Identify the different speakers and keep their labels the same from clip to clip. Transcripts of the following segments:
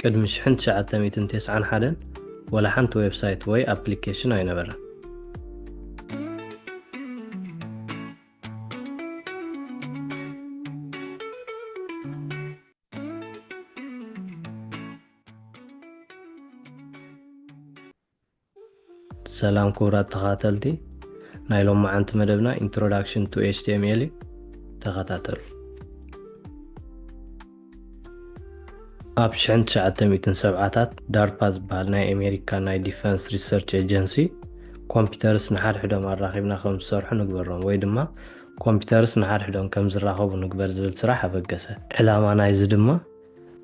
Speaker 1: ቅድሚ 1991 ወላ ሓንቲ ዌብሳይት ወይ ኣፕሊኬሽን ኣይነበረን። ሰላም ክቡራት ተኸታተልቲ ናይ ሎሚ መዓንቲ መደብና ኢንትሮዳክሽን ቱ HTML ተኸታተሉ። ኣብ 1970ታት ዳርፓ ዝበሃል ናይ ኣሜሪካ ናይ ዲፈንስ ሪሰርች ኤጀንሲ ኮምፒተርስ ንሓድሕዶም ኣራኺብና ከም ዝሰርሑ ንግበሮም ወይ ድማ ኮምፒተርስ ንሓድሕዶም ከም ዝራኸቡ ንግበር ዝብል ስራሕ ኣበገሰ። ዕላማ ናይዚ ድማ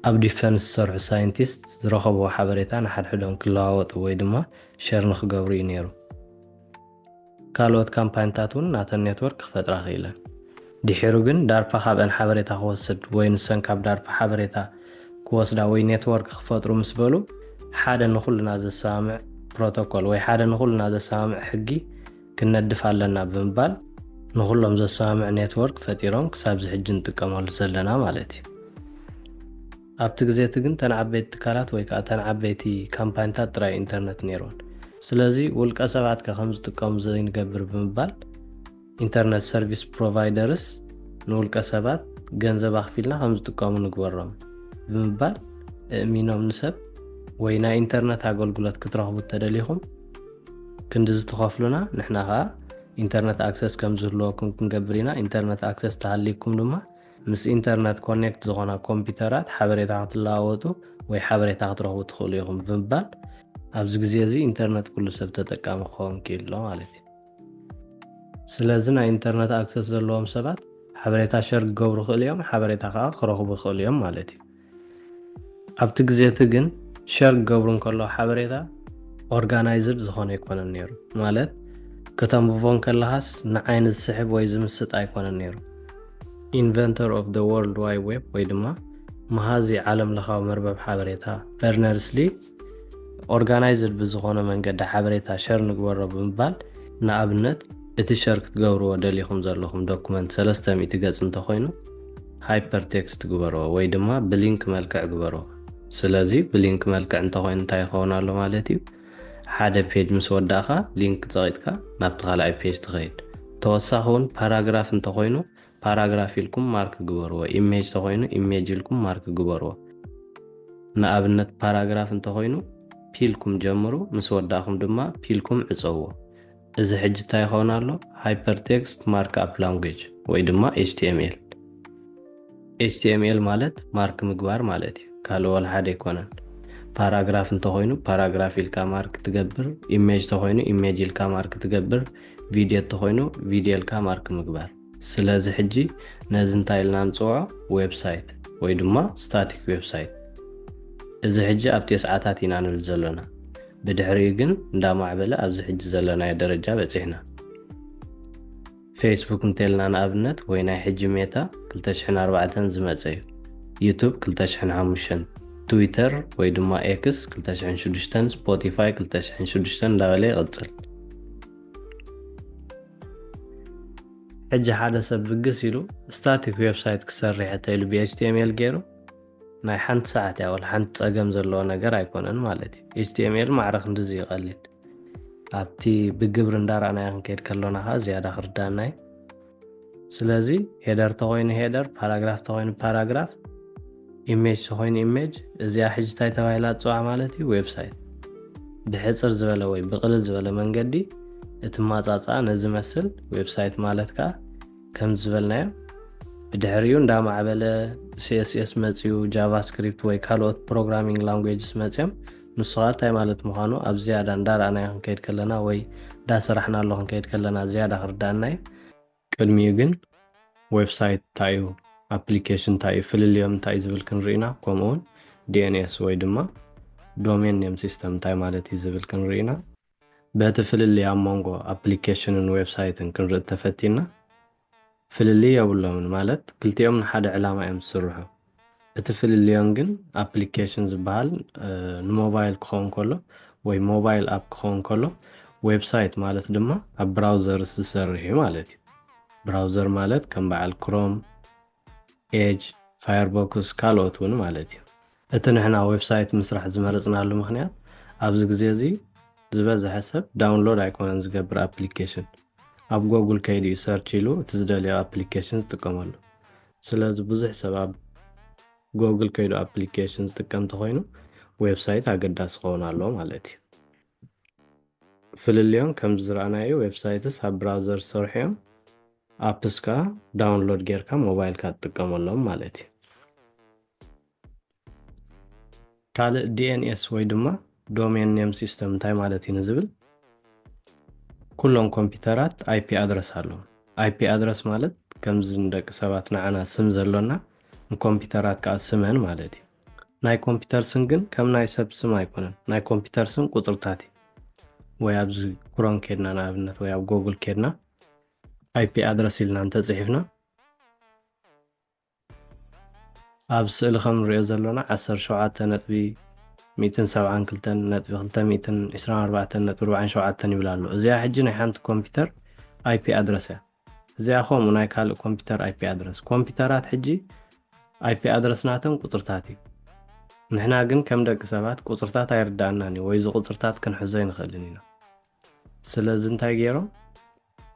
Speaker 1: ኣብ ዲፈንስ ዝሰርሑ ሳይንቲስት ዝረኸብዎ ሓበሬታ ንሓድሕዶም ክለዋወጡ ወይ ድማ ሸር ንኽገብሩ እዩ ነይሩ። ካልኦት ካምፓኒታት እውን ናተን ኔትወርክ ክፈጥራ ኽኢለን። ድሒሩ ግን ዳርፓ ካብአን ሓበሬታ ክወስድ ወይ ንሰን ካብ ዳርፓ ሓበሬታ ክወስዳ ወይ ኔትወርክ ክፈጥሩ ምስ በሉ ሓደ ንኹልና ዘሰማምዕ ፕሮቶኮል ወይ ሓደ ንኹልና ዘሰማምዕ ሕጊ ክነድፍ ኣለና ብምባል ንኹሎም ዘሰማምዕ ኔትወርክ ፈጢሮም ክሳብ ዝሕጂ ንጥቀመሉ ዘለና ማለት እዩ። ኣብቲ ግዜ ግን ተን ዓበይቲ ትካላት ወይ ከዓ ተን ዓበይቲ ካምፓኒታት ጥራይ ኢንተርኔት ነይሮን። ስለዚ ውልቀ ሰባት ከም ዝጥቀሙ ዘይንገብር ብምባል ኢንተርኔት ሰርቪስ ፕሮቫይደርስ ንውልቀ ሰባት ገንዘብ ኣኽፊልና ከም ዝጥቀሙ ንግበሮም ብምባል እሚኖም ንሰብ ወይ ናይ ኢንተርኔት ኣገልግሎት ክትረኽቡ ተደሊኹም ክንዲ ዝተኸፍሉና ንሕና ከዓ ኢንተርኔት ኣክሰስ ከም ዝህልወኩም ክንገብር ኢና። ኢንተርኔት ኣክሰስ ተሃሊኩም ድማ ምስ ኢንተርኔት ኮኔክት ዝኾና ኮምፒውተራት ሓበሬታ ክትለዋወጡ ወይ ሓበሬታ ክትረኽቡ ትኽእሉ ኢኹም ብምባል ኣብዚ ግዜ እዚ ኢንተርኔት ኩሉ ሰብ ተጠቃሚ ክኸውን ክኢሎ ማለት እዩ። ስለዚ ናይ ኢንተርኔት ኣክሰስ ዘለዎም ሰባት ሓበሬታ ሸር ክገብሩ ክእሉ እዮም፣ ሓበሬታ ከዓ ክረኽቡ ክእሉ እዮም ማለት እዩ። ኣብቲ ግዜ ግን ሸር ክገብሩ እንከለዉ ሓበሬታ ኦርጋናይዝድ ዝኾነ ኣይኮነን ነይሩ። ማለት ከተንብቦን ከለሃስ ንዓይኒ ዝስሕብ ወይ ዝምስጥ ኣይኮነን ነይሩ። ኢንቨንተር ኦፍ ዘ ወርልድ ዋይድ ዌብ ወይ ድማ መሃዚ ዓለም ለኻዊ መርበብ ሓበሬታ በርነርስ-ሊ ኦርጋናይዝድ ብዝኾነ መንገዲ ሓበሬታ ሸር ንግበሮ ብምባል ንኣብነት እቲ ሸር ክትገብርዎ ደሊኹም ዘለኹም ዶኩመንት 300 ገጽ እንተኾይኑ ሃይፐር ቴክስት ግበርዎ ወይ ድማ ብሊንክ መልክዕ ግበርዎ። ስለዚ ብሊንክ መልክዕ እንተኾይኑ እንታይ ይኸውን ኣሎ ማለት እዩ፣ ሓደ ፔጅ ምስ ወዳእኻ ሊንክ ፀቒጥካ ናብቲ ካልኣይ ፔጅ ትኸይድ። ተወሳኺ እውን ፓራግራፍ እንተኾይኑ ፓራግራፍ ኢልኩም ማርክ ግበርዎ፣ ኢሜጅ ተኾይኑ ኢሜጅ ኢልኩም ማርክ ግበርዎ። ንኣብነት ፓራግራፍ እንተኾይኑ ፒልኩም ጀምሩ፣ ምስ ወዳእኹም ድማ ፒልኩም ዕፀውዎ። እዚ ሕጂ እንታይ ይኸውን ኣሎ? ሃይፐር ቴክስት ማርክ ኣፕ ላንጉጅ ወይ ድማ HTML። HTML ማለት ማርክ ምግባር ማለት እዩ፣ ካልእ ወላ ሓደ ኣይኮነን። ፓራግራፍ እንተኾይኑ ፓራግራፍ ኢልካ ማርክ ትገብር፣ ኢሜጅ ተኾይኑ ኢሜጅ ኢልካ ማርክ ትገብር፣ ቪድዮ ተኾይኑ ቪድዮ ኢልካ ማርክ ምግባር። ስለዚ ሕጂ ነዚ እንታይ ኢልና ንፅውዖ? ዌብሳይት ወይ ድማ ስታቲክ ዌብሳይት። እዚ ሕጂ ኣብ 9ታት ኢና ንብል ዘለና። ብድሕሪኡ ግን እንዳማዕበለ ኣብዚ ሕጂ ዘለናዮ ደረጃ በፂሕና። ፌስቡክ እንተኢልና ንኣብነት ወይ ናይ ሕጂ ሜታ 2004 ዝመፀ እዩ። ዩቱብ 2005፣ ትዊተር ወይ ድማ ኤክስ 2006፣ ስፖቲፋይ 2006 እንዳበለ ይቕፅል። ሕጂ ሓደ ሰብ ብግስ ኢሉ ስታቲክ ዌብሳይት ክሰርሕ እንተኢሉ ብHTML ገይሩ ናይ ሓንቲ ሰዓት ያ ወላ ሓንቲ ፀገም ዘለዎ ነገር ኣይኮነን ማለት እዩ። HTML ማዕረኽ እንደዚ ይቐሊል። ኣብቲ ብግብሪ እንዳረኣናዮ ክንከይድ ከለና ከዓ ዝያዳ ክርዳእና እዩ። ስለዚ ሄደር ተኾይኑ ሄደር፣ ፓራግራፍ ተኾይኑ ፓራግራፍ፣ ኢሜጅ ተኾይኑ ኢሜጅ፣ እዚኣ ሕጂ እንታይ ተባሂላ ትፅዋዕ ማለት እዩ? ዌብሳይት። ብሕፅር ዝበለ ወይ ብቕልል ዝበለ መንገዲ እቲ ማፃፃ ነዚ መስል ዌብሳይት ማለት ከዓ ከም ዝበልናዮ ብድሕሪኡ እንዳማዕበለ CSS መፅዩ፣ ጃቫስክሪፕት ወይ ካልኦት ፕሮግራሚንግ ላንጉዌጅስ መፅዮም ንሱ ከዓ እንታይ ማለት ምዃኑ ኣብ ዝያዳ እንዳረኣናዮ ክንከይድ ከለና ወይ እንዳሰራሕናሎ ክንከይድ ከለና ዝያዳ ክርዳእና እዩ። ቅድሚኡ ግን ዌብሳይት እንታይ እዩ፣ ኣፕሊኬሽን እንታይ እዩ፣ ፍልልዮም እንታይ እዩ ዝብል ክንርኢና፣ ከምኡውን DNS ወይ ድማ ዶሜን ኔም ሲስተም እንታይ ማለት እዩ ዝብል ክንርኢና። በቲ ፍልልይ ኣብ መንጎ ኣፕሊኬሽንን ዌብሳይትን ክንርኢ ተፈቲና ፍልልይ የብሎምን ማለት ክልቲኦም ንሓደ ዕላማ እዮም ዝስርሑ። እቲ ፍልልዮም ግን ኣፕሊኬሽን ዝበሃል ንሞባይል ክኸውን ከሎ ወይ ሞባይል ኣፕ ክኸውን ከሎ፣ ዌብሳይት ማለት ድማ ኣብ ብራውዘርስ ዝሰርሕ እዩ ማለት እዩ። ብራውዘር ማለት ከም በዓል ክሮም፣ ኤጅ፣ ፋየርቦክስ ካልኦት እውን ማለት እዩ። اتنحنا ويب سايت مسرح زمرزنا له مخنيات ابز غزي زي زبازح حسب داونلود ايكون زغبر ابلكيشن اب جوجل كيدي سيرش يلو تزدلي ابلكيشنز تقملو ስለዚ ብዙሕ ሰብ ኣብ ጎግል ከይዱ ኣፕሊኬሽን ዝጥቀም ተኾይኑ ዌብሳይት ኣገዳሲ ክኸውን ኣለዎ ማለት እዩ ፍልልዮም ከም ዝረኣናዮ ዌብሳይትስ ኣብ ብራውዘር ዝሰርሑ እዮም ኣፕስ ከዓ ዳውንሎድ ጌርካ ሞባይልካ ትጥቀመሎም ማለት እዩ ካልእ ዲኤንኤስ ወይ ድማ ዶሜን ኔም ሲስተም እንታይ ማለት እዩ ንዝብል ኩሎም ኮምፒውተራት አይፒ ኣድረስ ኣለዎም አይፒ ኣድረስ ማለት ከምዚ እንደቂ ሰባት ንዓና ስም ዘሎና ንኮምፒውተራት ከዓ ስመን ማለት እዩ ናይ ኮምፒውተር ስም ግን ከም ናይ ሰብ ስም ኣይኮነን ናይ ኮምፒውተር ስም ቁጥርታት እዩ ወይ ኣብዚ ክሮም ከድና ንኣብነት ወይ ኣብ ጎግል ከድና አይፒ ኣድረስ ኢልና እንተፅሒፍና ኣብ ስእሊ ከም ንሪኦ ዘለና 17.172.224.47 ይብል ኣሎ እዚኣ ሕጂ ናይ ሓንቲ ኮምፒውተር አይፒ ኣድረስ እያ እዚኣ ከምኡ ናይ ካልእ ኮምፒውተር አይፒ ኣድረስ ኮምፒውተራት ሕጂ አይፒ ኣድረስናተን ቁጥርታት እዩ ንሕና ግን ከም ደቂ ሰባት ቁጥርታት ኣይርዳእናን እዩ ወይ ቁጥርታት ክንሕዞ ይንኽእልን ኢና ስለዚ እንታይ ገይሮም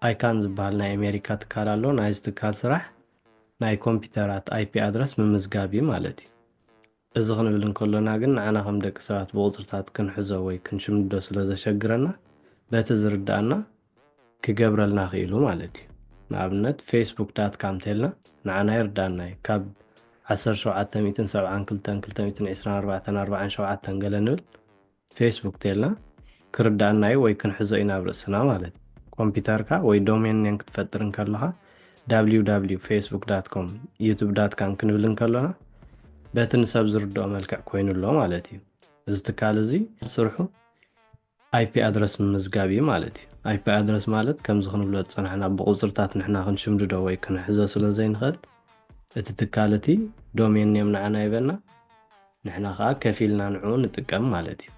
Speaker 1: ኣይካን ዝበሃል ናይ ኣሜሪካ ትካል ኣሎ ናይ ትካል ስራሕ ናይ ኮምፒውተራት አይፒ ኣድረስ ምምዝጋብ እዩ ማለት እዩ እዚ ክንብል እንከሎና ግን ንዓና ከም ደቂ ሰባት ብቁጥርታት ክንሕዞ ወይ ክንሽምዶ ስለ ዘሸግረና በቲ ዝርዳእና ክገብረልና ክኢሉ ማለት እዩ ንኣብነት facebook.com ተልና ንዓና ይርዳእና ካብ 17.72.224.47 ገለ ንብል ፌስቡክ ተልና ክርዳእና ወይ ክንሕዞ ኢና ብርእስና ማለት ኮምፒውተርካ ወይ ዶሜን ኔም ክትፈጥር እንከለኻ www.facebook.com youtube.com ክንብል እንከለና በቲ ንሰብ ዝርድኦ መልክዕ ኮይኑ ኣሎ ማለት እዩ እዚ ትካል እዚ ስርሑ አይፒ ኣድረስ ምምዝጋብ እዩ ማለት እዩ አይፒ ኣድረስ ማለት ከምዚ ክንብሎ ፀናሕና ብቁፅርታት ንሕና ክንሽምድዶ ወይ ክንሕዞ ስለ ዘይንኽእል እቲ ትካል እቲ ዶሜን ኔም ንዓና ይበልና ንሕና ከዓ ከፊልና ንዕኡ ንጥቀም ማለት እዩ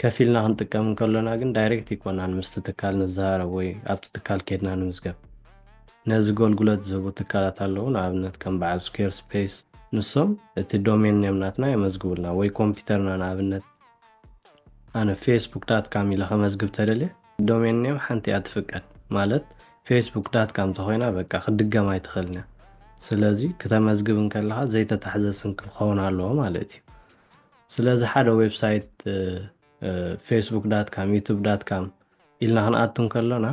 Speaker 1: ከፊልና ክንጥቀም እንከሎና ግን ዳይሬክት ይኮናን ምስቲ ትካል ንዛረብ ወይ ኣብቲ ትካል ከድና ንምዝገብ ነዚ ጎልጉለት ዝህቡ ትካላት ኣለዉ ንኣብነት ከም በዓል ስኩዌር ስፔስ ንሶም እቲ ዶሜን ኔም ናትና የመዝግቡልና ወይ ኮምፒውተርና ንኣብነት ኣነ facebook.com ኢለ ከመዝግብ ተደልየ ዶሜን ኔም ሓንቲ እያ ትፍቀድ ማለት facebook.com ተኾይና በቃ ክድገም ኣይትኽእልና ስለዚ ክተመዝግብ እንከለኻ ዘይተታሕዘ ስም ክኸውን ኣለዎ ማለት እዩ ስለዚ ሓደ ዌብሳይት facebook.com youtube.com ኢልና ክንኣቱ እንከሎና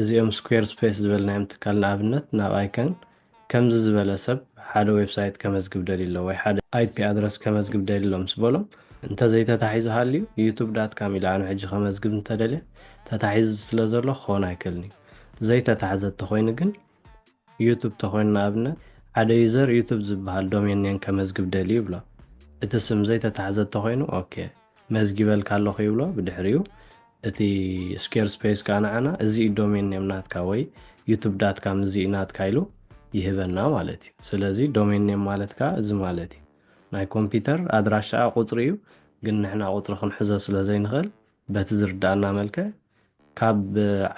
Speaker 1: እዚኦም ስኩዌር ስፔስ ዝበልናዮም ትካል ንኣብነት ናብ ኣይከን ከምዚ ዝበለ ሰብ ሓደ ዌብሳይት ከመዝግብ ደሊሎ ወይ ሓደ አይፒ ኣድረስ ከመዝግብ ደሊሎ ምስ በሎም እንተዘይተታሒዙ ሃልዩ youtube.com ኢላ ኣነ ሕጂ ከመዝግብ እንተደልየ ተታሒዙ ስለ ዘሎ ክኸውን ኣይክእልኒ ዘይተታሕዘ ተኾይኑ ግን ዩቱብ ተኾይኑ ንኣብነት ሓደ ዩዘር ዩቱብ ዝበሃል ዶሜን ኔም ከመዝግብ ደልዩ ይብሎ እቲ ስም ዘይተታሕዘ ተኾይኑ ኦኬ መዝጊበልካ ኣለኹ ይብሎ ብድሕሪኡ እቲ ስኩዌር ስፔስ ከዓ ንዓና እዚ ዶሜን ኔም ናትካ ወይ youtube.com እዚ ናትካ ኢሉ ይህበና ማለት እዩ ስለዚ ዶሜን ኔም ማለት ከዓ እዚ ማለት እዩ ናይ ኮምፒውተር ኣድራሻ ቁፅሪ እዩ ግን ንሕና ቁፅሪ ክንሕዞ ስለ ዘይንኽእል በቲ ዝርዳእና መልክዕ ካብ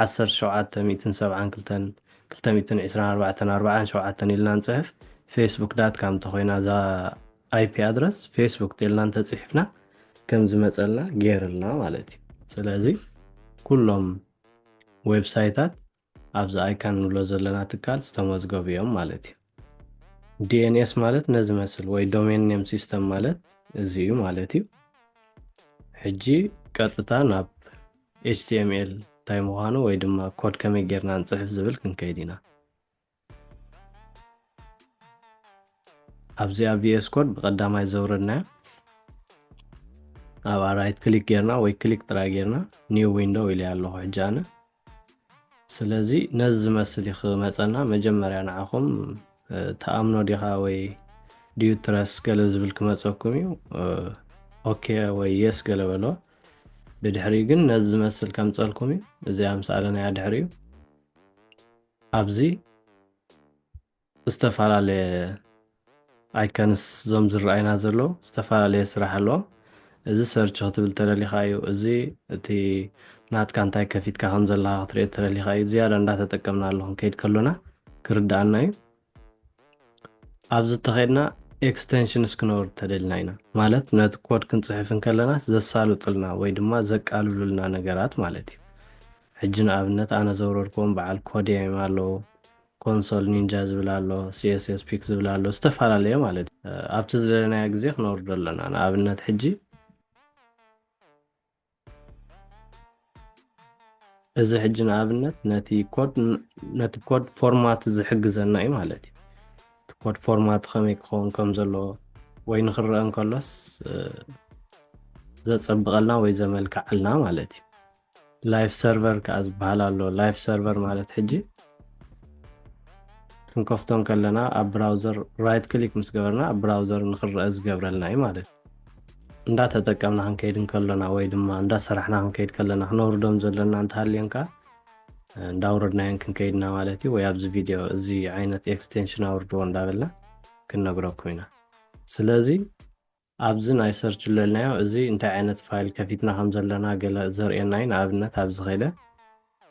Speaker 1: 17.224.47 ኢልና ንፅሕፍ facebook.com ተኾይና ዛ አይፒ ኣድረስ ፌስቡክ ተልና እንተፅሒፍና ከም ዝመፀልና ገይርልና ማለት እዩ ስለዚ ኩሎም ዌብሳይታት ኣብዚ ኣይካን ንብሎ ዘለና ትካል ዝተመዝገቡ እዮም ማለት እዩ ዲኤንኤስ ማለት ነዚ መስል ወይ ዶሜን ኔም ሲስተም ማለት እዚ እዩ ማለት እዩ ሕጂ ቀጥታ ናብ HTML እንታይ ምዃኑ ወይ ድማ ኮድ ከመይ ጌርና ንፅሕፍ ዝብል ክንከይድ ኢና ኣብዚ ኣብ VS ኮድ ብቐዳማይ ዘውረድናዮ ኣብ ራይት ክሊክ ጌርና ወይ ክሊክ ጥራይ ጌርና ኒው ዊንዶው ኢለ ኣለኹ ሕጂ ኣነ ስለዚ ነዚ ዝመስል ይኽመፀና መጀመርያ ንዓኹም ተኣምኖ ዲኻ ወይ ዲዩ ትረስ ገለ ዝብል ክመፀኩም እዩ ኦኬ ወይ የስ ገለ በሎ ብድሕሪ ግን ነዚ ዝመስል ከምፀልኩም እዩ እዚኣ ምሳለናያ ድሕሪ እዩ ኣብዚ ዝተፈላለየ ኣይከንስ ዞም ዝረአዩና ዘለዉ ዝተፈላለየ ስራሕ ኣለዎ እዚ ሰርች ክትብል ተደሊኻ እዩ እዚ እቲ ናትካ እንታይ ከፊትካ ከም ዘለካ ክትሪኦ ተደሊኻ እዩ ዝያዳ እንዳተጠቀምና ኣለኹ ከይድ ከሎና ክርዳእና እዩ ኣብዚ ተኸድና ኤክስቴንሽንስ ክነውርድ ተደልና ኢና ማለት ነቲ ኮድ ክንፅሕፍ ከለና ዘሳልጡልና ወይ ድማ ዘቃልሉልና ነገራት ማለት እዩ። ሕጂ ንኣብነት ኣነ ዘውረድኩም በዓል ኮድየም ኣለዎ፣ ኮንሶል ኒንጃ ዝብል ኣሎ፣ ሲኤስኤስ ፒክ ዝብል ኣሎ፣ ዝተፈላለየ ማለት እዩ። ኣብቲ ዝደለናዮ ግዜ ክነውርዶ ኣለና። ንኣብነት ሕጂ እዚ ሕጂ ንኣብነት ነቲ ኮድ ፎርማት ዝሕግዘና እዩ ማለት እዩ። እቲ ኮድ ፎርማት ከመይ ክኸውን ከም ዘለዎ ወይ ንክረአ እንከሎስ ዘፀብቐልና ወይ ዘመልክዐልና ማለት እዩ። ላይፍ ሰርቨር ከዓ ዝበሃል ኣሎ። ላይፍ ሰርቨር ማለት ሕጂ ክንከፍቶም ከለና ኣብ ብራውዘር ራይት ክሊክ ምስ ገበርና ኣብ ብራውዘር ንክረአ ዝገብረልና እዩ ማለት እዩ። እንዳተጠቀምና ክንከይድ ከለና ወይ ድማ እንዳሰራሕና ክንከይድ ከለና ክነውርዶም ዘለና እንተሃልየን ከዓ እንዳውረድናየን ክንከይድና ማለት እዩ። ወይ ኣብዚ ቪድዮ እዚ ዓይነት ኤክስቴንሽን ኣውርድዎ እንዳበልና ክነግረኩም ኢና። ስለዚ ኣብዚ ናይ ሰርች ዘለናዮ እዚ እንታይ ዓይነት ፋይል ከፊትና ከም ዘለና ገለ ዘርእየና እዩ። ንኣብነት ኣብዚ ኸይደ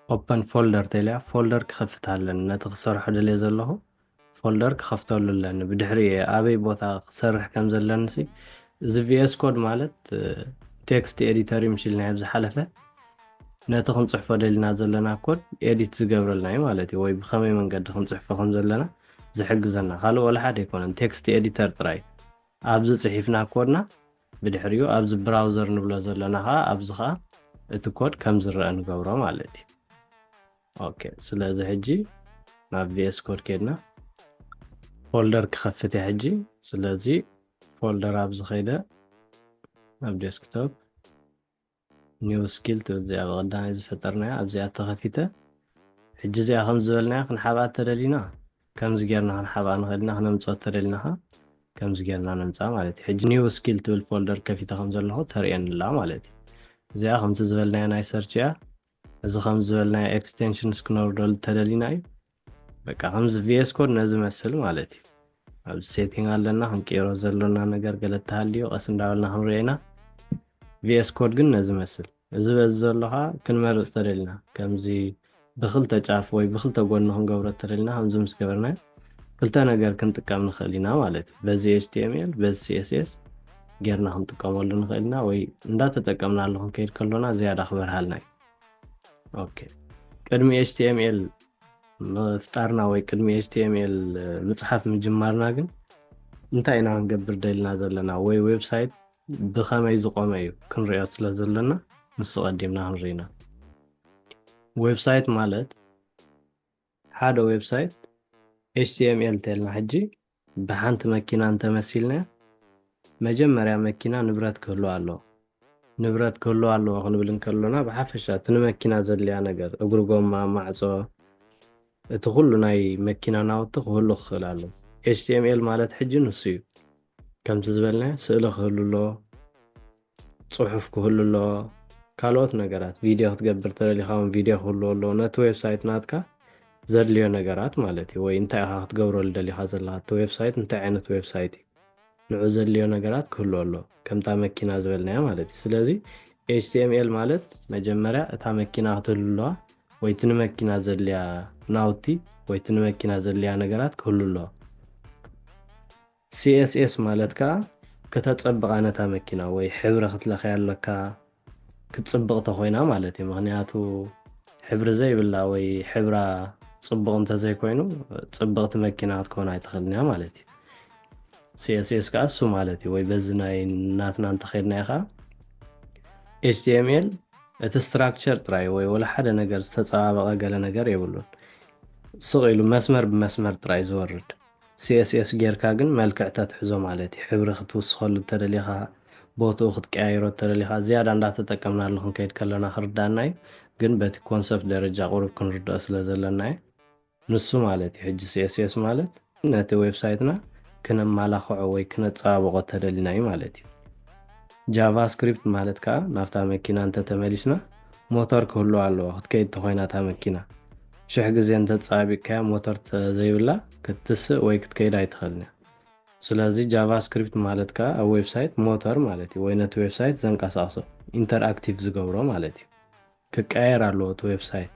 Speaker 1: ኦፕን ፎልደር ተልያ ፎልደር ክኸፍት ኣለኒ። ነቲ ክሰርሖ ደልየ ዘለኹ ፎልደር ክኸፍተሉ ኣለኒ። ብድሕሪ ኣበይ ቦታ ክሰርሕ ከም ዘለኒ እዚ ቪኤስ ኮድ ማለት ቴክስት ኤዲተር ይምሽልናዮ ብዝሓለፈ ነቲ ክንፅሕፎ ደሊና ዘለና ኮድ ኤዲት ዝገብረልና እዩ ማለት እዩ። ወይ ብኸመይ መንገዲ ክንፅሕፎ ከም ዘለና ዝሕግዘና ካልእ ወላ ሓደ ኣይኮነን፣ ቴክስት ኤዲተር ጥራይ ኣብዚ ፅሒፍና ኮድና ብድሕሪኡ ኣብዚ ብራውዘር ንብሎ ዘለና ከዓ ኣብዚ ከዓ እቲ ኮድ ከም ዝረአ ንገብሮ ማለት እዩ። ኦኬ ስለዚ ሕጂ ናብ ቪኤስ ኮድ ከድና ፎልደር ክኸፍት እየ ሕጂ። ስለዚ ፎልደር ኣብዚ ኸይደ ኣብ ዴስክቶፕ ኒው ስኪል ትብል እዚኣ ብቐዳማይ ዝፈጠርናያ ኣብዚኣ ተኸፊተ ሕጂ እዚኣ ከም ዝበልናያ ክንሓብኣ ተደሊና ከምዚ ጌርና ክንሓብኣ ንኽእል ኢና። ክነምፅኦ ተደሊና ከዓ ከምዚ ጌርና ነምፃ ማለት እዩ። ሕጂ ኒው ስኪል ትብል ፎልደር ከፊተ ከም ዘለኹ ተርእየንላ ማለት እዩ። እዚኣ ከምቲ ዝበልናያ ናይ ሰርች እያ። እዚ ከም ዝበልናያ ኤክስቴንሽንስ ክነውርደሉ ተደሊና እዩ። በቃ ከምዚ ቪኤስ ኮድ ነዚ መስል ማለት እዩ። ኣብዚ ሴቲንግ ኣለና ክንቅይሮ ዘለና ነገር ገለ ተሃልዩ ቀስ እንዳበልና ክንሪኦ ኢና። ቪኤስ ኮድ ግን ነዚ መስል እዚ በዚ ዘሎ ከዓ ክንመርፅ ተደሊና ከምዚ ብክልተ ጫፍ ወይ ብክልተ ጎኒ ክንገብሮ ተደሊና ከምዚ ምስ ገበርና ክልተ ነገር ክንጥቀም ንኽእል ኢና ማለት እዩ። በዚ ኤችቲኤምኤል በዚ ሲኤስኤስ ጌርና ክንጥቀመሉ ንኽእል ኢና ወይ እንዳተጠቀምናሉ ክንከይድ ከሎና ዝያዳ ክበርሃልና እዩ። ኦኬ ቅድሚ ኤችቲኤምኤል ምፍጣርና ወይ ቅድሚ ኤችቲኤምኤል ምፅሓፍ ምጅማርና ግን እንታይ ኢና ክንገብር ደሊና ዘለና ወይ ዌብሳይት ብኸመይ ዝቆመ እዩ ክንሪኦ ስለ ዘለና ንሱ ቀዲምና ክንሪኢና። ዌብሳይት ማለት ሓደ ዌብሳይት ኤችቲኤምኤል ተልና ሕጂ ብሓንቲ መኪና እንተመሲልና መጀመርያ መኪና ንብረት ክህልዎ ኣለዎ። ንብረት ክህልዎ ኣለዎ ክንብል ከሎና ብሓፈሻ እቲ ንመኪና ዘድልያ ነገር እግሪ ጎማ፣ ማዕፆ፣ እቲ ኩሉ ናይ መኪና ናውቲ ክህሉ ክኽእል ኣሎ። ኤችቲኤምኤል ማለት ሕጂ ንሱ እዩ። ከምቲ ዝበልና ስእሊ ክህሉ ኣሎ፣ ፅሑፍ ክህሉ ኣሎ፣ ካልኦት ነገራት ቪድዮ ክትገብር ተደሊኻ እውን ቪድዮ ክህልዎ ኣሎ። ነቲ ዌብሳይት ናትካ ዘድልዮ ነገራት ማለት እዩ። ወይ እንታይ ኢኻ ክትገብረሉ ደሊኻ ዘለኻ እቲ ዌብሳይት እንታይ ዓይነት ዌብሳይት እዩ ንዑ ዘድልዮ ነገራት ክህልዎ ኣሎ ከምታ መኪና ዝበልናያ ማለት እዩ። ስለዚ ኤችቲኤምኤል ማለት መጀመርያ እታ መኪና ክትህልዋ ወይ እቲ ንመኪና ዘድልያ ናውቲ ወይ እቲ ንመኪና ዘድልያ ነገራት ክህሉ ኣለዎ። ሲኤስኤስ ማለት ከዓ ከተፀብቃ ነታ መኪና ወይ ሕብሪ ክትለኸያ ኣለካ ክትፅብቕ ተኾይና ማለት እዩ። ምክንያቱ ሕብሪ ዘይብላ ወይ ሕብራ ፅቡቕ እንተዘይኮይኑ ፅብቕቲ መኪና ክትኮን ኣይትኽእልን እያ ማለት እዩ። ሲኤስኤስ ከዓ እሱ ማለት እዩ። ወይ በዚ ናይ ናትና እንተኸድና ኢኻ ኤችቲኤምኤል እቲ ስትራክቸር ጥራይ ወይ ወላ ሓደ ነገር ዝተፀባበቐ ገለ ነገር የብሉን ስቕ ኢሉ መስመር ብመስመር ጥራይ ዝወርድ። ሲኤስኤስ ጌርካ ግን መልክዕታ ትሕዞ ማለት እዩ። ሕብሪ ክትውስኸሉ ተደሊኻ ቦትኡ ክትቀያይሮ ተደሊኻ ዝያዳ እንዳተጠቀምናሉ ክንከይድ ከለና ክርዳእና እዩ። ግን በቲ ኮንሰፕት ደረጃ ቁሩብ ክንርድኦ ስለ ዘለና እዩ ንሱ ማለት እዩ። ሕጂ ሲኤስኤስ ማለት ነቲ ዌብሳይትና ክነመላኽዖ ወይ ክነፀባብቆ ተደሊና እዩ ማለት እዩ። ጃቫስክሪፕት ማለት ከዓ ናብታ መኪና እንተተመሊስና ሞተር ክህልዎ ኣለዎ ክትከይድ ተኾይና እታ መኪና ሽሕ ግዜ እንተፀባቢቕካያ ሞተር ዘይብላ ክትስእ ወይ ክትከይድ ኣይትኽእልን እያ። ስለዚ ጃቫስክሪፕት ማለት ከዓ ኣብ ዌብሳይት ሞተር ማለት እዩ። ወይ ነቲ ዌብሳይት ዘንቀሳቕሶ ኢንተርኣክቲቭ ዝገብሮ ማለት እዩ። ክቀየር ኣለዎ እቲ ዌብሳይት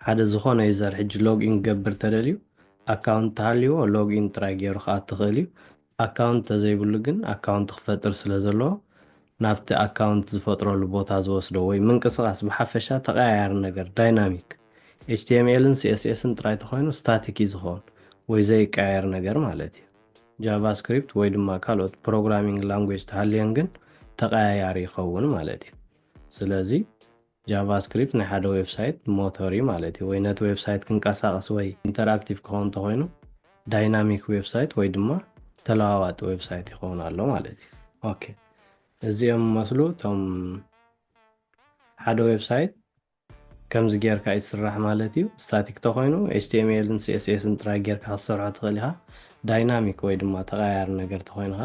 Speaker 1: ሓደ ዝኾነ ዩዘር ሕጂ ሎግኢን ክገብር ተደልዩ ኣካውንት ተሃልይዎ ሎግኢን ጥራይ ገይሩ ከዓ ትኽእል እዩ። ኣካውንት ተዘይብሉ ግን ኣካውንት ክፈጥር ስለ ዘለዎ ናብቲ ኣካውንት ዝፈጥረሉ ቦታ ዝወስዶ ወይ ምንቅስቓስ ብሓፈሻ ተቐያያሪ ነገር ዳይናሚክ ኤችቲኤምኤልን ሲኤስኤስን ጥራይ ተኾይኑ ስታቲክ እዩ ዝኸውን ወይ ዘይቀያየር ነገር ማለት እዩ ጃቫስክሪፕት ወይ ድማ ካልኦት ፕሮግራሚንግ ላንጉዌጅ ተሃልየን ግን ተቐያያሪ ይኸውን ማለት እዩ ስለዚ ጃቫስክሪፕት ናይ ሓደ ዌብሳይት ሞተር እዩ ማለት እዩ ወይ ነቲ ዌብሳይት ክንቀሳቐስ ወይ ኢንተራክቲቭ ክኸውን ተኾይኑ ዳይናሚክ ዌብሳይት ወይ ድማ ተለዋዋጢ ዌብሳይት ይኸውን ኣሎ ማለት እዩ ኦኬ እዚኦም መስሉ እቶም ሓደ ዌብሳይት ከምዚ ጌርካ ይስራሕ ማለት እዩ ስታቲክ ተኾይኑ ኤችቲኤምኤልን ሲኤስኤስን ጥራይ ጌርካ ክትሰርሖ ትኽእል ኢኻ ዳይናሚክ ወይ ድማ ተቐያያሪ ነገር ተኾይኑኻ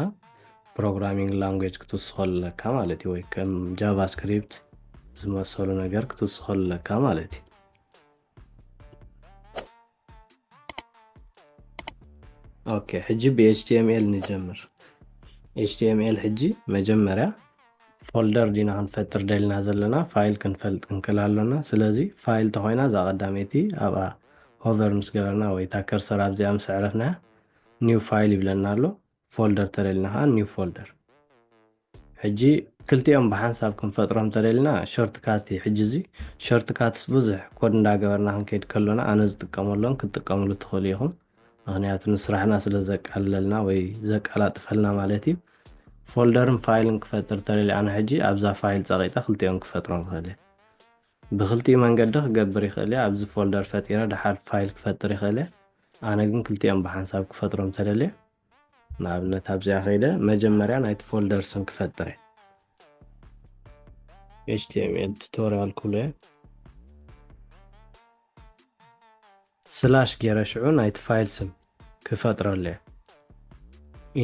Speaker 1: ፕሮግራሚንግ ላንጉዌጅ ክትውስኸሉ ኣለካ ማለት እዩ ወይ ከም ጃቫስክሪፕት ዝመሰሉ ነገር ክትውስኸሉ ኣለካ ማለት እዩ ኦኬ ሕጂ ብኤችቲኤምኤል ንጀምር ኤችቲኤምኤል ሕጂ መጀመርያ ፎልደር ዲና ክንፈጥር ደሊና ዘለና ፋይል ክንፈልጥ ክንክእል ኣለና ስለዚ ፋይል ተኾይና እዛ ቀዳመይቲ ኣብኣ ሆቨር ምስ ገበርና ወይ እታ ከርሰር ኣብዚኣ ምስ ዕረፍና ኒው ፋይል ይብለና ኣሎ ፎልደር ተደሊና ከዓ ኒው ፎልደር ሕጂ ክልቲኦም ብሓንሳብ ክንፈጥሮም ተደሊና ሾርትካት ሕጂ እዚ ሾርትካትስ ብዙሕ ኮድ እንዳገበርና ክንከይድ ከሎና ኣነ ዝጥቀመሎም ክትጥቀምሉ ትኽእሉ ኢኹም ምክንያቱ ንስራሕና ስለ ዘቃልለልና ወይ ዘቃላጥፈልና ማለት እዩ ፎልደርን ፋይልን ክፈጥር ተደሊ ኣነ ሕጂ ኣብዛ ፋይል ፀቂጠ ክልቲኦም ክፈጥሮም ክኽእል እየ ብክልቲኡ መንገዲ ክገብር ይኽእል እየ ኣብዚ ፎልደር ፈጢረ ድሓር ፋይል ክፈጥር ይኽእል እየ ኣነ ግን ክልቲኦም ብሓንሳብ ክፈጥሮም ተደልየ ንኣብነት ኣብዚኣ ከይደ መጀመርያ ናይቲ ፎልደር ስም ክፈጥር እየ HTML ቱቶሪያል ክብሎ እየ ስላሽ ገይረ ሽዑ ናይቲ ፋይል ስም ክፈጥረሉ እየ